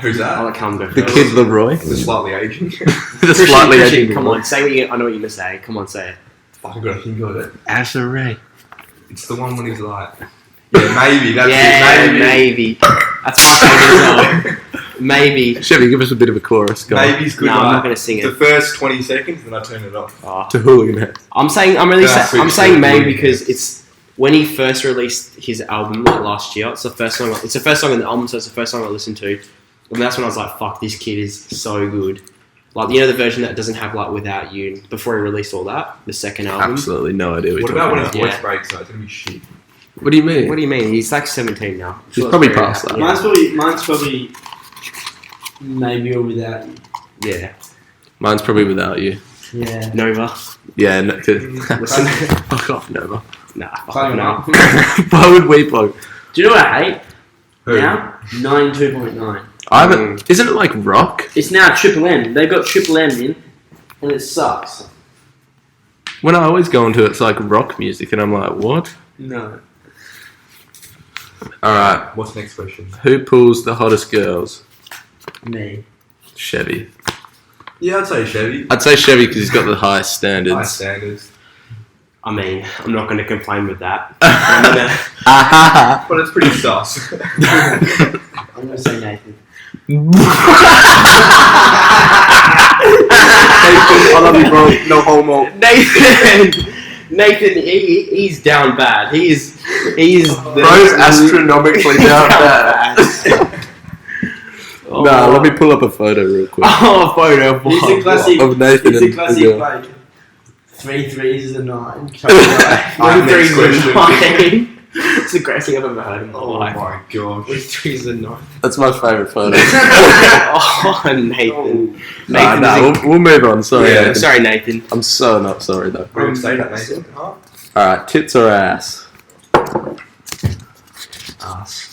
Speaker 2: who's
Speaker 4: I'll
Speaker 2: that?
Speaker 4: let Callum go
Speaker 1: The
Speaker 4: first.
Speaker 1: Kid Leroy.
Speaker 2: The slightly aging.
Speaker 1: The slightly
Speaker 4: Christian,
Speaker 1: edgy.
Speaker 4: come on, say what you. I know what you're gonna say. Come on, say it.
Speaker 2: Fuck, I gotta think of it.
Speaker 1: Asa Ray.
Speaker 2: It's the one when he's like, yeah, maybe. That's
Speaker 4: Yeah,
Speaker 2: it,
Speaker 4: maybe. That's my favourite as well. Maybe.
Speaker 1: Chevy, give us a bit of a chorus. Go on.
Speaker 2: Maybe's good.
Speaker 4: No, I'm
Speaker 2: like,
Speaker 4: not going to sing
Speaker 2: the
Speaker 4: it.
Speaker 2: first 20 seconds, then I turn it off.
Speaker 4: Oh.
Speaker 1: To Hooligan Heads.
Speaker 4: I'm saying maybe because it's when he first released his album like last year. It's the first song. It's the first song on the album, so it's the first song I listened to. And that's when I was like, "Fuck, this kid is so good." Like the version that doesn't have like "Without You" before he released all that, the second album.
Speaker 1: Absolutely no idea what
Speaker 2: What
Speaker 1: you're
Speaker 2: about when
Speaker 1: talking
Speaker 2: his
Speaker 1: about.
Speaker 2: voice breaks? Though? It's gonna be shit.
Speaker 1: What do you mean?
Speaker 4: What do you mean? He's like 17 now.
Speaker 1: He's
Speaker 4: Sure,
Speaker 1: probably
Speaker 4: it's very
Speaker 1: past
Speaker 4: happy.
Speaker 1: that.
Speaker 3: Mine's probably maybe or without you.
Speaker 4: Yeah.
Speaker 1: Mine's probably Without You.
Speaker 3: Yeah.
Speaker 4: Nova.
Speaker 1: Yeah, no,
Speaker 4: Listen.
Speaker 1: fuck off, Nova.
Speaker 4: Nah.
Speaker 3: Plug
Speaker 4: No.
Speaker 3: it up.
Speaker 1: Why would we plug?
Speaker 3: Do you know what I hate
Speaker 2: Who?
Speaker 3: now? 92.9.
Speaker 1: I haven't. Isn't it like rock?
Speaker 3: It's now Triple M. They've got Triple M in, and it sucks.
Speaker 1: When I always go into it, it's like rock music, and I'm like, what?
Speaker 3: No.
Speaker 1: All right.
Speaker 2: What's the next question?
Speaker 1: Who pulls the hottest girls?
Speaker 3: Me.
Speaker 1: Chevy.
Speaker 2: Yeah, I'd say Chevy.
Speaker 1: I'd say Chevy because he's got the highest standards.
Speaker 2: High standards.
Speaker 4: I mean, I'm not going to complain with that.
Speaker 2: But it's pretty sus.
Speaker 3: I'm going to say Nathan.
Speaker 2: I love you, bro. No homo.
Speaker 4: Nathan, he's down bad. He's
Speaker 1: Bro's astronomically down bad. Nah, let me pull up a photo real quick.
Speaker 4: Oh, a photo of
Speaker 3: It's a
Speaker 4: what?
Speaker 3: classic.
Speaker 1: Of Nathan
Speaker 3: It's a
Speaker 1: and
Speaker 3: classic
Speaker 1: the girl.
Speaker 3: like 3 threes is a 9.
Speaker 2: Alright,
Speaker 4: One
Speaker 2: next
Speaker 4: three's a
Speaker 2: question.
Speaker 4: 9. It's the greatest thing I've ever heard in my
Speaker 2: Oh
Speaker 4: life.
Speaker 2: my gosh.
Speaker 4: With three's a 9.
Speaker 1: That's my favourite photo.
Speaker 4: Oh, Nathan.
Speaker 1: Nah, we'll move on. Sorry,
Speaker 2: Yeah,
Speaker 1: Nathan.
Speaker 4: Sorry, Nathan.
Speaker 1: I'm so not sorry though.
Speaker 2: We're gonna say that, Nathan. Huh?
Speaker 1: Alright, tits or ass?
Speaker 4: Ass.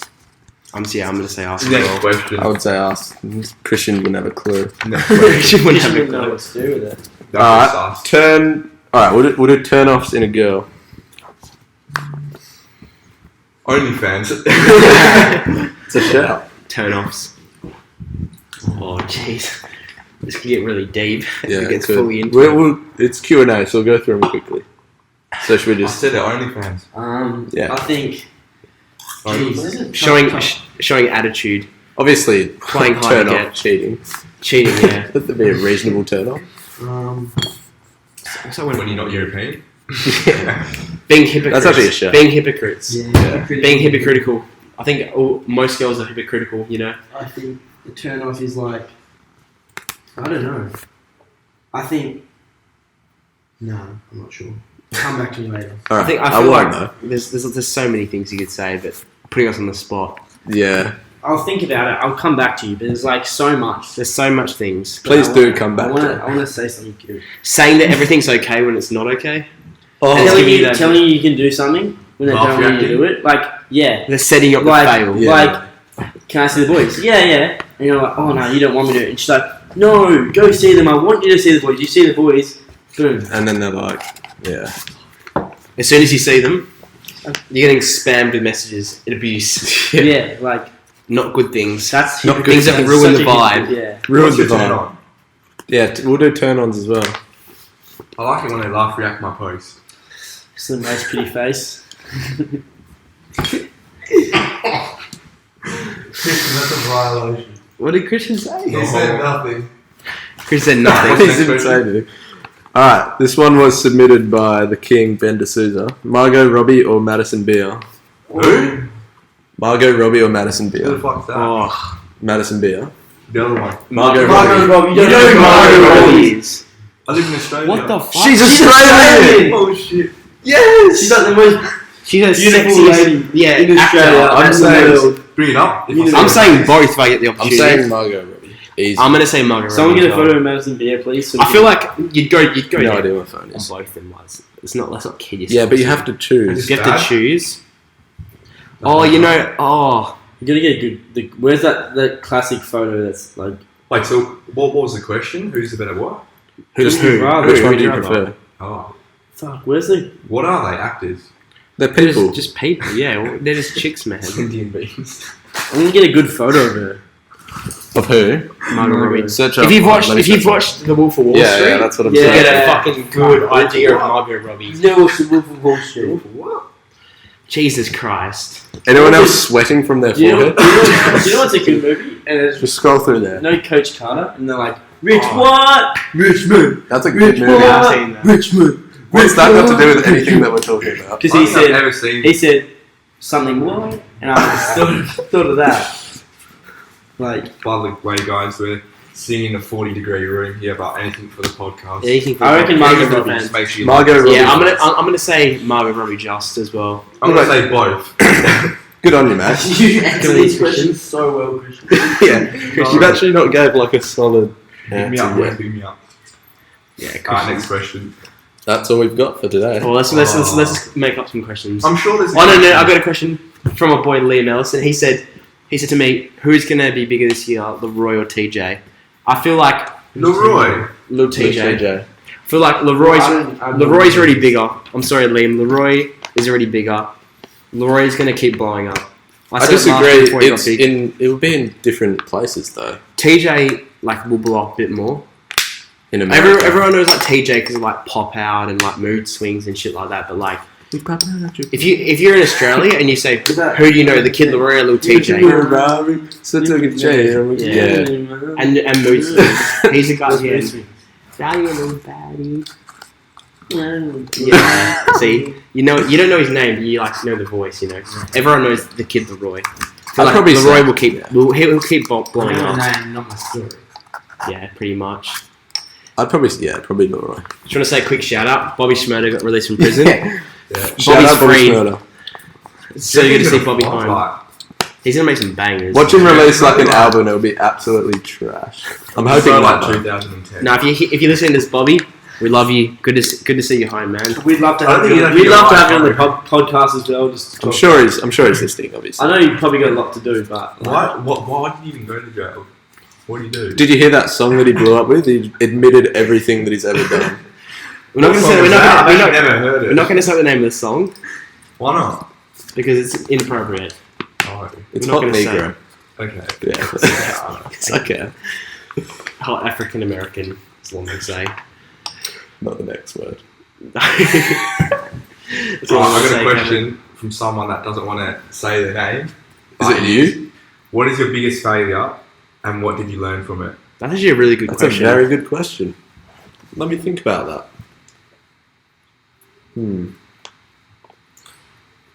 Speaker 4: I'm going to say ass as
Speaker 2: Next
Speaker 4: well.
Speaker 2: question.
Speaker 1: I would say ass. Christian wouldn't have a clue.
Speaker 2: Next question.
Speaker 4: She wouldn't have a
Speaker 3: know
Speaker 4: clue.
Speaker 3: what to do with it.
Speaker 1: Alright,
Speaker 2: That's sus.
Speaker 1: turn. Alright, we'll do turn offs in a girl.
Speaker 2: OnlyFans.
Speaker 1: It's a shout.
Speaker 4: Turn offs. Oh, jeez. This could get really deep.
Speaker 1: Yeah,
Speaker 4: It gets
Speaker 1: good.
Speaker 4: fully into
Speaker 1: It's Q&A, so we'll go through them quickly. So should we
Speaker 2: I
Speaker 1: just...
Speaker 2: said it, OnlyFans.
Speaker 1: Yeah.
Speaker 3: I think. Jeez, this is
Speaker 4: Showing
Speaker 3: tough.
Speaker 4: showing attitude.
Speaker 1: Obviously,
Speaker 4: Playing hard
Speaker 1: turn
Speaker 4: to
Speaker 1: off
Speaker 4: get.
Speaker 1: cheating.
Speaker 4: Cheating, yeah.
Speaker 1: Let there be a reasonable turn off.
Speaker 4: Also
Speaker 2: When you're not European.
Speaker 4: being hypocrites.
Speaker 1: That's actually a shout.
Speaker 4: Being hypocrites.
Speaker 3: Yeah.
Speaker 4: Being hypocritical. I think most girls are hypocritical, you know?
Speaker 3: I think the turn off is like. I don't know. I think. No, I'm not sure. Come back to me later.
Speaker 1: Alright,
Speaker 4: I
Speaker 1: I
Speaker 4: feel
Speaker 1: won't
Speaker 4: like there's so many things you could say, but putting us on the spot.
Speaker 1: though. Yeah.
Speaker 3: I'll think about it. I'll come back to you. But there's like so much.
Speaker 4: There's so much things.
Speaker 1: Please
Speaker 3: But I
Speaker 1: do
Speaker 3: wanna-
Speaker 1: come back
Speaker 3: I
Speaker 1: to
Speaker 3: want to say something good.
Speaker 4: Saying that everything's okay when it's not okay.
Speaker 1: Oh,
Speaker 4: Let's give you that.
Speaker 3: Telling you can do something when they
Speaker 2: Laugh
Speaker 3: don't want you to
Speaker 2: reacting.
Speaker 3: do it. Like, yeah.
Speaker 4: They're setting up
Speaker 3: Like-
Speaker 4: the fail.
Speaker 1: Yeah.
Speaker 3: Like, can I see the boys? Yeah, yeah. And you're like, oh no, you don't want me to. And she's like, no, go see them. I want you to see the boys. You see the boys. Boom.
Speaker 1: And then they're like, yeah.
Speaker 4: As soon as you see them, you're getting spammed with messages and abuse.
Speaker 3: Yeah, like,
Speaker 4: Not good things.
Speaker 3: that's
Speaker 1: Not
Speaker 4: things that
Speaker 3: that's
Speaker 4: ruin
Speaker 3: such
Speaker 4: the
Speaker 3: a
Speaker 4: vibe.
Speaker 3: hypocrite, Yeah.
Speaker 1: Ruined
Speaker 2: What's
Speaker 1: the
Speaker 2: your turn
Speaker 1: vibe.
Speaker 2: on?
Speaker 1: Yeah, we'll do turn-ons as well.
Speaker 2: I like it when they laugh react my posts.
Speaker 3: Slim nice pretty face.
Speaker 2: That's a violation.
Speaker 4: What did Christian say?
Speaker 2: He said nothing.
Speaker 4: Chris said
Speaker 1: He
Speaker 4: nothing.
Speaker 1: didn't say anything. Alright, this one was submitted by the King, Ben D'Souza. Margot Robbie or Madison Beer?
Speaker 2: Who?
Speaker 1: Margot Robbie or Madison
Speaker 2: Who the
Speaker 1: Beer?
Speaker 2: fuck's that?
Speaker 4: Oh,
Speaker 1: Madison Beer.
Speaker 2: The other one.
Speaker 1: Margot
Speaker 3: Margot
Speaker 1: Robbie.
Speaker 3: Robbie.
Speaker 4: you know who Margot Robbie is?
Speaker 2: I live in Australia.
Speaker 4: What the fuck?
Speaker 1: She's Australian!
Speaker 2: Oh shit.
Speaker 1: Yes!
Speaker 3: She's like the most
Speaker 4: She's a
Speaker 3: beautiful
Speaker 4: sexy
Speaker 3: lady
Speaker 4: yeah,
Speaker 3: in Australia.
Speaker 4: actor.
Speaker 1: I'm
Speaker 3: and the
Speaker 1: saying-
Speaker 3: world.
Speaker 2: Bring it up. If I
Speaker 3: You
Speaker 2: say
Speaker 3: know-
Speaker 4: I'm
Speaker 2: it.
Speaker 4: saying both if I get the
Speaker 1: I'm
Speaker 4: opportunity.
Speaker 1: saying Margot Robbie. Easy.
Speaker 4: I'm gonna say Margot
Speaker 3: Someone
Speaker 4: Robbie
Speaker 3: get a
Speaker 4: as well.
Speaker 3: photo of Madison Beer, please. So
Speaker 4: I
Speaker 3: we
Speaker 4: feel
Speaker 3: can-
Speaker 4: like you'd go
Speaker 1: no
Speaker 4: down
Speaker 1: idea what phone
Speaker 4: on
Speaker 1: is.
Speaker 4: both of them. Like, it's not. Let's not kid yourself.
Speaker 1: Yeah, but you have to choose.
Speaker 4: You have to
Speaker 2: Bad?
Speaker 4: choose. Oh, you know. Oh,
Speaker 3: You gotta get a good. Where's that classic photo that's like.
Speaker 2: Wait, so what was the question? Who's the better what?
Speaker 1: Who's
Speaker 3: Who would you rather?
Speaker 1: Which
Speaker 3: Who
Speaker 1: one
Speaker 3: would
Speaker 1: do you
Speaker 3: you
Speaker 1: prefer?
Speaker 2: Oh.
Speaker 3: Fuck, where's the.
Speaker 2: What are they? Actors?
Speaker 1: They're people.
Speaker 4: just people. Yeah, well, they're just chicks, man.
Speaker 2: Indian beans.
Speaker 3: I'm gonna get a good photo of her.
Speaker 1: Of who?
Speaker 4: Margot Robbie.
Speaker 1: Search up.
Speaker 4: If you've watched,
Speaker 1: let me
Speaker 4: if you've
Speaker 1: search up.
Speaker 4: watched The Wolf of Wall
Speaker 1: Yeah,
Speaker 4: Street,
Speaker 1: yeah, that's what I'm
Speaker 3: Yeah.
Speaker 4: you
Speaker 1: saying.
Speaker 4: get a fucking good idea of Margot Robbie.
Speaker 3: You've never watched The Wolf of Wall Street.
Speaker 2: What?
Speaker 4: Jesus Christ.
Speaker 1: Anyone else sweating from their
Speaker 3: Do you know,
Speaker 1: forehead?
Speaker 3: do you know what's a good movie? And it's
Speaker 1: Just scroll through there.
Speaker 3: no Coach Carter, and they're like, Richmond!
Speaker 1: That's a good movie.
Speaker 4: Yeah, I've seen that.
Speaker 3: Richmond!
Speaker 1: What's that got to do with anything that we're talking about?
Speaker 3: Because
Speaker 2: I
Speaker 3: he
Speaker 2: don't think I've
Speaker 3: said,
Speaker 2: ever seen
Speaker 3: he said something what? And I thought of that. Like,
Speaker 2: by the way, guys, we're sitting in a 40-degree room here about anything for the podcast.
Speaker 4: Anything for
Speaker 3: I reckon Margot
Speaker 2: Anything
Speaker 3: Robbie.
Speaker 2: just makes you
Speaker 1: Margot
Speaker 2: laugh.
Speaker 1: Robbie.
Speaker 4: Yeah, I'm gonna say Margot Robbie just as well.
Speaker 2: I'm going to say both.
Speaker 1: Good on you, man.
Speaker 3: you answer these questions so well, Christian.
Speaker 1: Yeah, you've actually not gave like a solid
Speaker 2: Pick me
Speaker 1: answer
Speaker 2: up,
Speaker 1: yet.
Speaker 2: pick me up.
Speaker 4: Yeah,
Speaker 2: Alright, next question.
Speaker 1: That's all we've got for today.
Speaker 4: Well, let's make up some questions.
Speaker 2: I'm sure there's.
Speaker 4: Oh no, I've got a question from a boy Liam Ellison. He said to me, "Who's gonna be bigger this year, Leroy or TJ?" I feel like
Speaker 2: Leroy.
Speaker 4: little TJ. I feel like Leroy's already bigger. I'm sorry, Liam. Leroy is already bigger. Leroy's gonna keep blowing up.
Speaker 1: I
Speaker 4: said it last
Speaker 1: disagree.
Speaker 4: before he got big.
Speaker 1: It will be in different places though.
Speaker 4: TJ will blow up a bit more.
Speaker 1: In America.
Speaker 4: Everyone knows TJ because of pop out and mood swings and shit like that. But if you're in Australia and you say who do you know, the Kid Leroy or little TJ, and mood swings, he's a guy here. Value little baddie. Yeah. See, you don't know his name, but you know the voice. Everyone knows the Kid Leroy.
Speaker 1: I'd probably
Speaker 4: Leroy
Speaker 1: say-
Speaker 4: will keep he'll keep blowing up.
Speaker 3: name, not my story.
Speaker 4: Yeah, pretty much.
Speaker 1: I'd probably Leroy.
Speaker 4: Just want to say a quick shout out. Bobby Schmurder got released from prison.
Speaker 2: Yeah.
Speaker 1: Shout out Bobby
Speaker 4: free.
Speaker 1: Schmurder.
Speaker 4: It's so good to see Bobby
Speaker 2: Like,
Speaker 4: home. He's gonna make some bangers.
Speaker 1: Watch him release an album, it'll be absolutely trash. I'm hoping
Speaker 2: so
Speaker 1: like
Speaker 2: 2010.
Speaker 4: Now, if you're listening to this, Bobby, we love you. Good to see you home, man.
Speaker 3: We'd love to
Speaker 2: I don't
Speaker 3: have
Speaker 2: think
Speaker 3: you.
Speaker 2: he'd
Speaker 3: We'd love to
Speaker 2: actually
Speaker 3: have you on the
Speaker 2: like
Speaker 3: podcast as well. Just to
Speaker 1: I'm
Speaker 3: talk.
Speaker 1: sure he's listening, obviously.
Speaker 3: I know you've probably got a lot to do, but
Speaker 2: Why did you even go to jail? What do you do?
Speaker 1: Did you hear that song that he blew up with? He admitted everything that he's ever done.
Speaker 4: We're not
Speaker 2: I've never heard it.
Speaker 4: going to say the name of the song
Speaker 2: Why not?
Speaker 4: because it's inappropriate.
Speaker 2: Oh,
Speaker 1: It's
Speaker 4: We're not
Speaker 1: hot
Speaker 4: gonna
Speaker 1: Negro.
Speaker 2: okay.
Speaker 1: Yeah. It's okay.
Speaker 4: Hot African American is what they say.
Speaker 1: Not the next word.
Speaker 4: That's all I'm
Speaker 2: I
Speaker 4: gonna
Speaker 2: got
Speaker 4: say,
Speaker 2: a question from someone that doesn't want to say their name.
Speaker 1: Is it you?
Speaker 2: What is your biggest failure, and what did you learn from it?
Speaker 4: That's actually a really good
Speaker 1: That's
Speaker 4: question.
Speaker 1: a very good question. Let me think about that.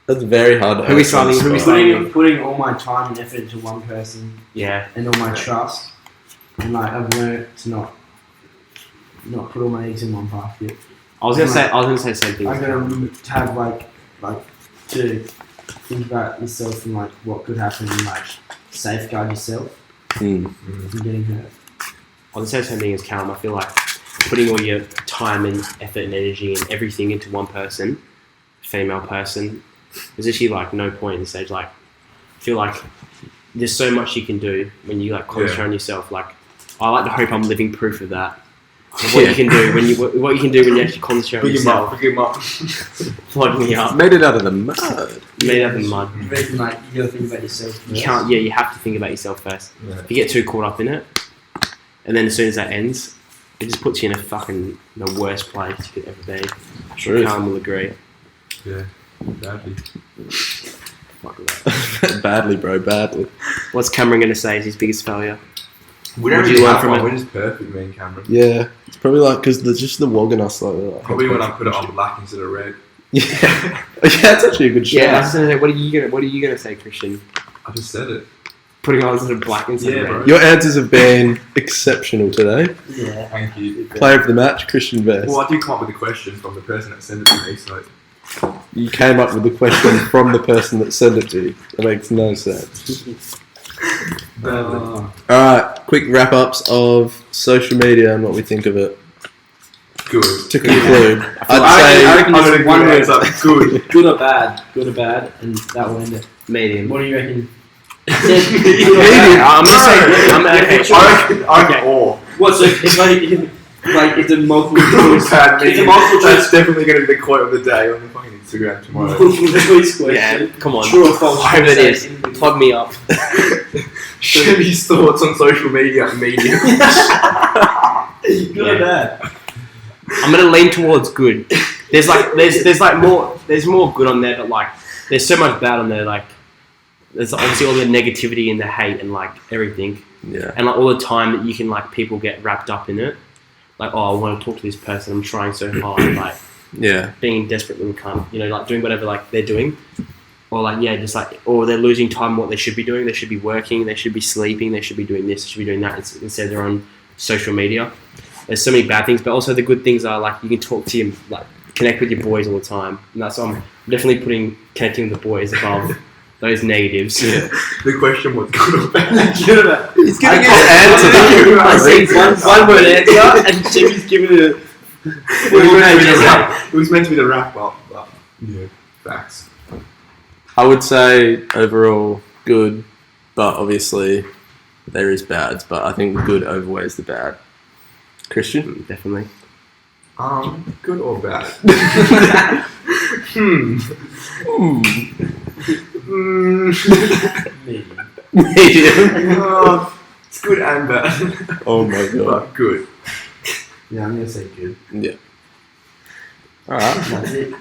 Speaker 1: That's very hard to
Speaker 4: Who we
Speaker 1: answer on the
Speaker 4: signing? Who we
Speaker 1: spot.
Speaker 4: signing?
Speaker 3: putting all my time and effort into one person
Speaker 4: Yeah.
Speaker 3: and all my trust, and I've learned to not put all my eggs in one basket.
Speaker 4: I was gonna say the same thing.
Speaker 3: I'm gonna have like to think about yourself and what could happen and safeguard yourself from getting hurt.
Speaker 4: I was gonna say the same thing as Callum. I feel like putting all your time and effort and energy and everything into one person, female person, there's actually no point in the stage. I feel like there's so much you can do when you concentrate on yourself. I like to hope I'm living proof of that. Of what you can do when you actually concentrate on yourself.
Speaker 2: Pick him up.
Speaker 4: Plug me up.
Speaker 1: Made it out of the mud.
Speaker 4: Made out of the mud.
Speaker 3: You reckon you gotta think about yourself first?
Speaker 4: You can't. Yeah, you have to think about yourself first.
Speaker 2: Yeah.
Speaker 4: If you get too caught up in it, and then as soon as that ends, it just puts you in the worst place you could ever be.
Speaker 1: Truth.
Speaker 4: Callum will agree.
Speaker 2: Yeah, badly.
Speaker 4: Fuck that.
Speaker 1: Badly, bro, badly.
Speaker 4: What's Cameron gonna say is his biggest failure?
Speaker 2: We
Speaker 4: What
Speaker 2: don't
Speaker 4: do you
Speaker 2: really
Speaker 4: learn
Speaker 2: have
Speaker 4: from
Speaker 2: one.
Speaker 4: it?
Speaker 2: We're just perfect, me and Cameron.
Speaker 1: Yeah, it's probably because there's just the wogging us like
Speaker 2: Probably when I put it on black instead of red.
Speaker 1: Yeah, yeah, that's actually a good shout.
Speaker 4: Yeah, I was gonna say. What are you gonna say, Christian?
Speaker 2: I just said it.
Speaker 4: Putting on sort of black instead
Speaker 2: Yeah,
Speaker 4: of
Speaker 2: bro.
Speaker 4: red.
Speaker 1: Your answers have been exceptional today.
Speaker 3: Yeah.
Speaker 2: Thank you.
Speaker 1: Player of the match, Christian Best.
Speaker 2: Well, I did come up with a question from the person that sent it to me, so
Speaker 1: You came up with the question from the person that sent it to you. That makes no sense. Alright, quick wrap ups of social media and what we think of it.
Speaker 2: good.
Speaker 1: To conclude,
Speaker 3: I
Speaker 1: I'd
Speaker 3: reckon
Speaker 2: I'm
Speaker 3: it's
Speaker 2: gonna
Speaker 3: one
Speaker 2: give
Speaker 3: word.
Speaker 2: it up. Good.
Speaker 3: Good or bad, and that will end it.
Speaker 4: Medium.
Speaker 3: What do you reckon?
Speaker 4: I'm gonna say.
Speaker 2: I reckon or.
Speaker 3: What's if the multiple choice?
Speaker 2: Bad
Speaker 3: If the
Speaker 2: medium.
Speaker 3: multiple choice.
Speaker 2: That's definitely going to be the quote of the day on the fucking Instagram tomorrow.
Speaker 3: Multiple choice question.
Speaker 4: Yeah, come on.
Speaker 3: True or false?
Speaker 4: I hope it is. Plug me up.
Speaker 2: Chevy's thoughts on social media medium.
Speaker 3: Good or bad?
Speaker 4: I'm gonna lean towards good. There's more good on there, but there's so much bad on there. Like, there's obviously all the negativity and the hate and like everything,
Speaker 1: Yeah.
Speaker 4: and like all the time that you can like people get wrapped up in it. Like, oh, I want to talk to this person. I'm trying so hard, like
Speaker 1: Yeah.
Speaker 4: being a desperate little cunt. You know, like doing whatever like they're doing, or like just like, or they're losing time on what they should be doing. They should be working. They should be sleeping. They should be doing this. They should be doing that. Instead, they're on social media. There's so many bad things, but also the good things are like you can talk to your like connect with your boys all the time, and that's I'm definitely putting connecting with the boys above those negatives.
Speaker 1: Yeah.
Speaker 2: The question was good or bad.
Speaker 1: He's giving his answer.
Speaker 3: I see one word answer, and Chevy's giving it.
Speaker 2: It was meant to be the wrap up, but yeah, facts.
Speaker 1: I would say overall good, but obviously there is bads. But I think good overweighs the bad. Christian?
Speaker 4: Definitely.
Speaker 2: Good or bad?
Speaker 1: Medium.
Speaker 2: It's good and bad.
Speaker 1: Oh my god.
Speaker 2: But good.
Speaker 3: Yeah, I'm gonna say good.
Speaker 1: Yeah. Alright.
Speaker 3: That's it.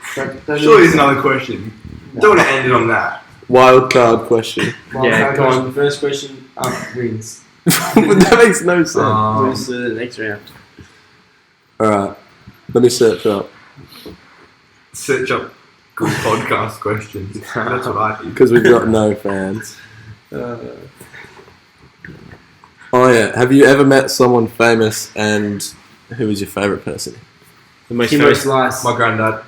Speaker 2: Surely there's another question. Don't want to end it on that.
Speaker 1: Wild card question.
Speaker 4: Yeah, go on.
Speaker 3: The first question wins.
Speaker 1: That makes no sense.
Speaker 3: Wins the next round.
Speaker 1: Alright. Let me search up.
Speaker 2: Search up good podcast questions. That's what I did.
Speaker 1: Because we've got no fans. Oh yeah. Have you ever met someone famous and who was your favourite person?
Speaker 4: The most
Speaker 3: Kimbo
Speaker 4: famous-
Speaker 3: Slice.
Speaker 2: My granddad.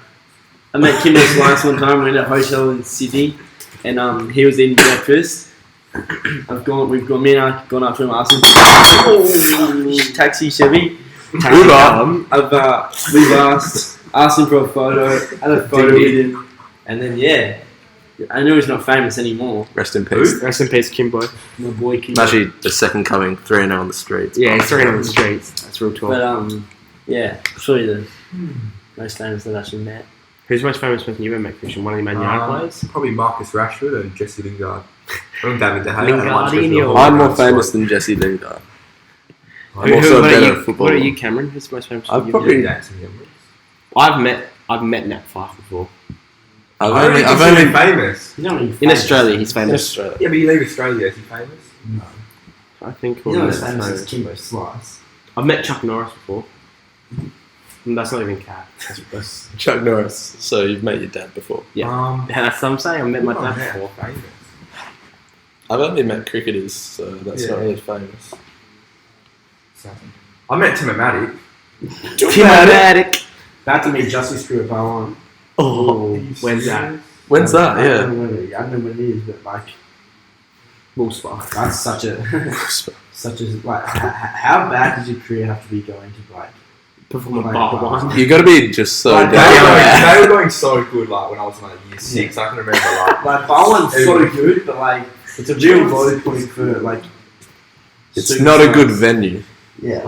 Speaker 3: I met Kimbo Slice one time. We were in a hotel in Sydney, and he was eating breakfast. Me and I have gone up to him, asked him, taxi Chevy. We've asked him for a photo, had a photo with him, and then I know he's not famous anymore.
Speaker 1: Rest in peace.
Speaker 4: Rest in peace, Kimbo.
Speaker 3: My boy Kimbo.
Speaker 1: Actually, the second coming, 3-0 on the streets.
Speaker 4: Yeah, he's throwing on the streets. That's real talk.
Speaker 3: But probably the most famous that I've actually met.
Speaker 4: Who's the most famous person you ever met, Christian? One of the Man United players?
Speaker 2: Probably Marcus Rashford and Jesse Lingard. And David De Gea.
Speaker 4: Lingardiño.
Speaker 1: I'm more famous than Jesse Lingard. I'm
Speaker 4: Who-
Speaker 1: also a
Speaker 4: what are
Speaker 1: better
Speaker 4: you-
Speaker 1: footballer.
Speaker 4: What are you, Cameron? Who's the most famous?
Speaker 1: I've
Speaker 4: you've
Speaker 1: probably-
Speaker 4: met? I've met Nat Fife before.
Speaker 1: I've only
Speaker 2: famous.
Speaker 3: He's not really
Speaker 4: In
Speaker 3: famous.
Speaker 4: Australia, he's
Speaker 1: in
Speaker 4: famous.
Speaker 1: Australia.
Speaker 2: Yeah, but you leave Australia, is he famous?
Speaker 3: No.
Speaker 4: I think.
Speaker 3: He's
Speaker 4: or
Speaker 3: not as
Speaker 4: Nat's
Speaker 3: famous as
Speaker 4: famous.
Speaker 3: Kimbo Slice.
Speaker 4: I've met Chuck Norris before. And that's not even cat. That's
Speaker 1: Chuck Norris. So you've met your dad before.
Speaker 4: Yeah. That's what I'm saying. I've met my dad
Speaker 2: yeah,
Speaker 4: before.
Speaker 2: famous.
Speaker 1: I've only met cricketers, so that's
Speaker 2: Yeah.
Speaker 1: not really famous.
Speaker 2: I met Tim Matic.
Speaker 4: Timatic.
Speaker 3: About to meet Justice Crew at Bowen.
Speaker 4: Oh, when's that?
Speaker 1: When's that?
Speaker 3: I
Speaker 1: Yeah.
Speaker 3: don't know when it is, but like,
Speaker 4: Bull Spark.
Speaker 3: that's such a like. How bad does your career have to be going to like?
Speaker 4: Perform a
Speaker 3: Like,
Speaker 4: bar one.
Speaker 1: You got to be just so
Speaker 3: Like,
Speaker 1: down.
Speaker 2: They were going so good, like when I was in like year 6. I can remember like
Speaker 3: Bowen's so good, but like it's a real low point for like.
Speaker 1: It's
Speaker 3: super
Speaker 1: not a good
Speaker 3: stars.
Speaker 1: venue.
Speaker 3: Yeah.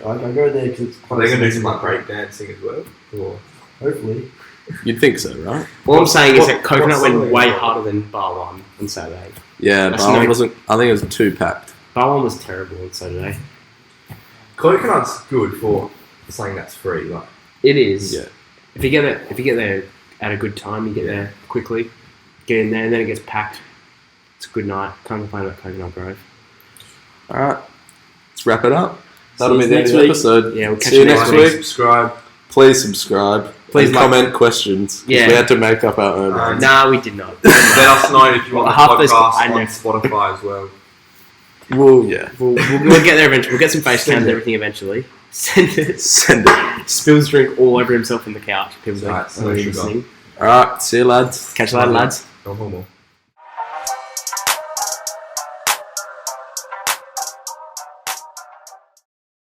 Speaker 3: Like I go there because it's
Speaker 2: are they going to do some like break dancing as well? Or
Speaker 3: Hopefully.
Speaker 1: You'd think so, right?
Speaker 4: All I'm saying is that
Speaker 2: What
Speaker 4: Coconut
Speaker 2: song
Speaker 4: went
Speaker 2: is
Speaker 4: way
Speaker 2: it?
Speaker 4: harder than Bar 1 on Saturday.
Speaker 1: Yeah,
Speaker 4: That's
Speaker 1: Barwon
Speaker 4: no-
Speaker 1: wasn't. I think it was too packed.
Speaker 4: Bar 1 was terrible on Saturday.
Speaker 2: Coconut's good for something that's free, like
Speaker 4: It is.
Speaker 1: Yeah.
Speaker 4: If you get there at a good time, you get there quickly, get in there, and then it gets packed. It's a good night. Can't complain about Coconut Grove.
Speaker 1: All right, let's wrap it up.
Speaker 3: See
Speaker 1: That'll
Speaker 3: you
Speaker 1: be the end
Speaker 3: next
Speaker 1: of the
Speaker 3: week.
Speaker 1: episode.
Speaker 4: Yeah, we'll catch
Speaker 1: See you
Speaker 4: you
Speaker 1: next
Speaker 4: next
Speaker 1: week.
Speaker 2: subscribe.
Speaker 1: Please subscribe.
Speaker 4: Please
Speaker 1: and
Speaker 4: like-
Speaker 1: comment questions. 'Cause
Speaker 4: Yeah.
Speaker 1: we had to make up our own. ones.
Speaker 4: Nah, we did not.
Speaker 2: Let us know if you want
Speaker 4: Half
Speaker 2: the
Speaker 4: those-
Speaker 2: podcast
Speaker 4: I know.
Speaker 2: on Spotify as well.
Speaker 1: Well, yeah.
Speaker 4: We'll get there eventually. We'll get some face cams and everything eventually. Send it.
Speaker 1: Send it.
Speaker 4: Spills drink all over himself in the couch. People
Speaker 2: Right,
Speaker 4: like,
Speaker 2: no sugar.
Speaker 4: listening.
Speaker 1: All right. See you, lads.
Speaker 4: Catch you later, lads.
Speaker 2: No homo.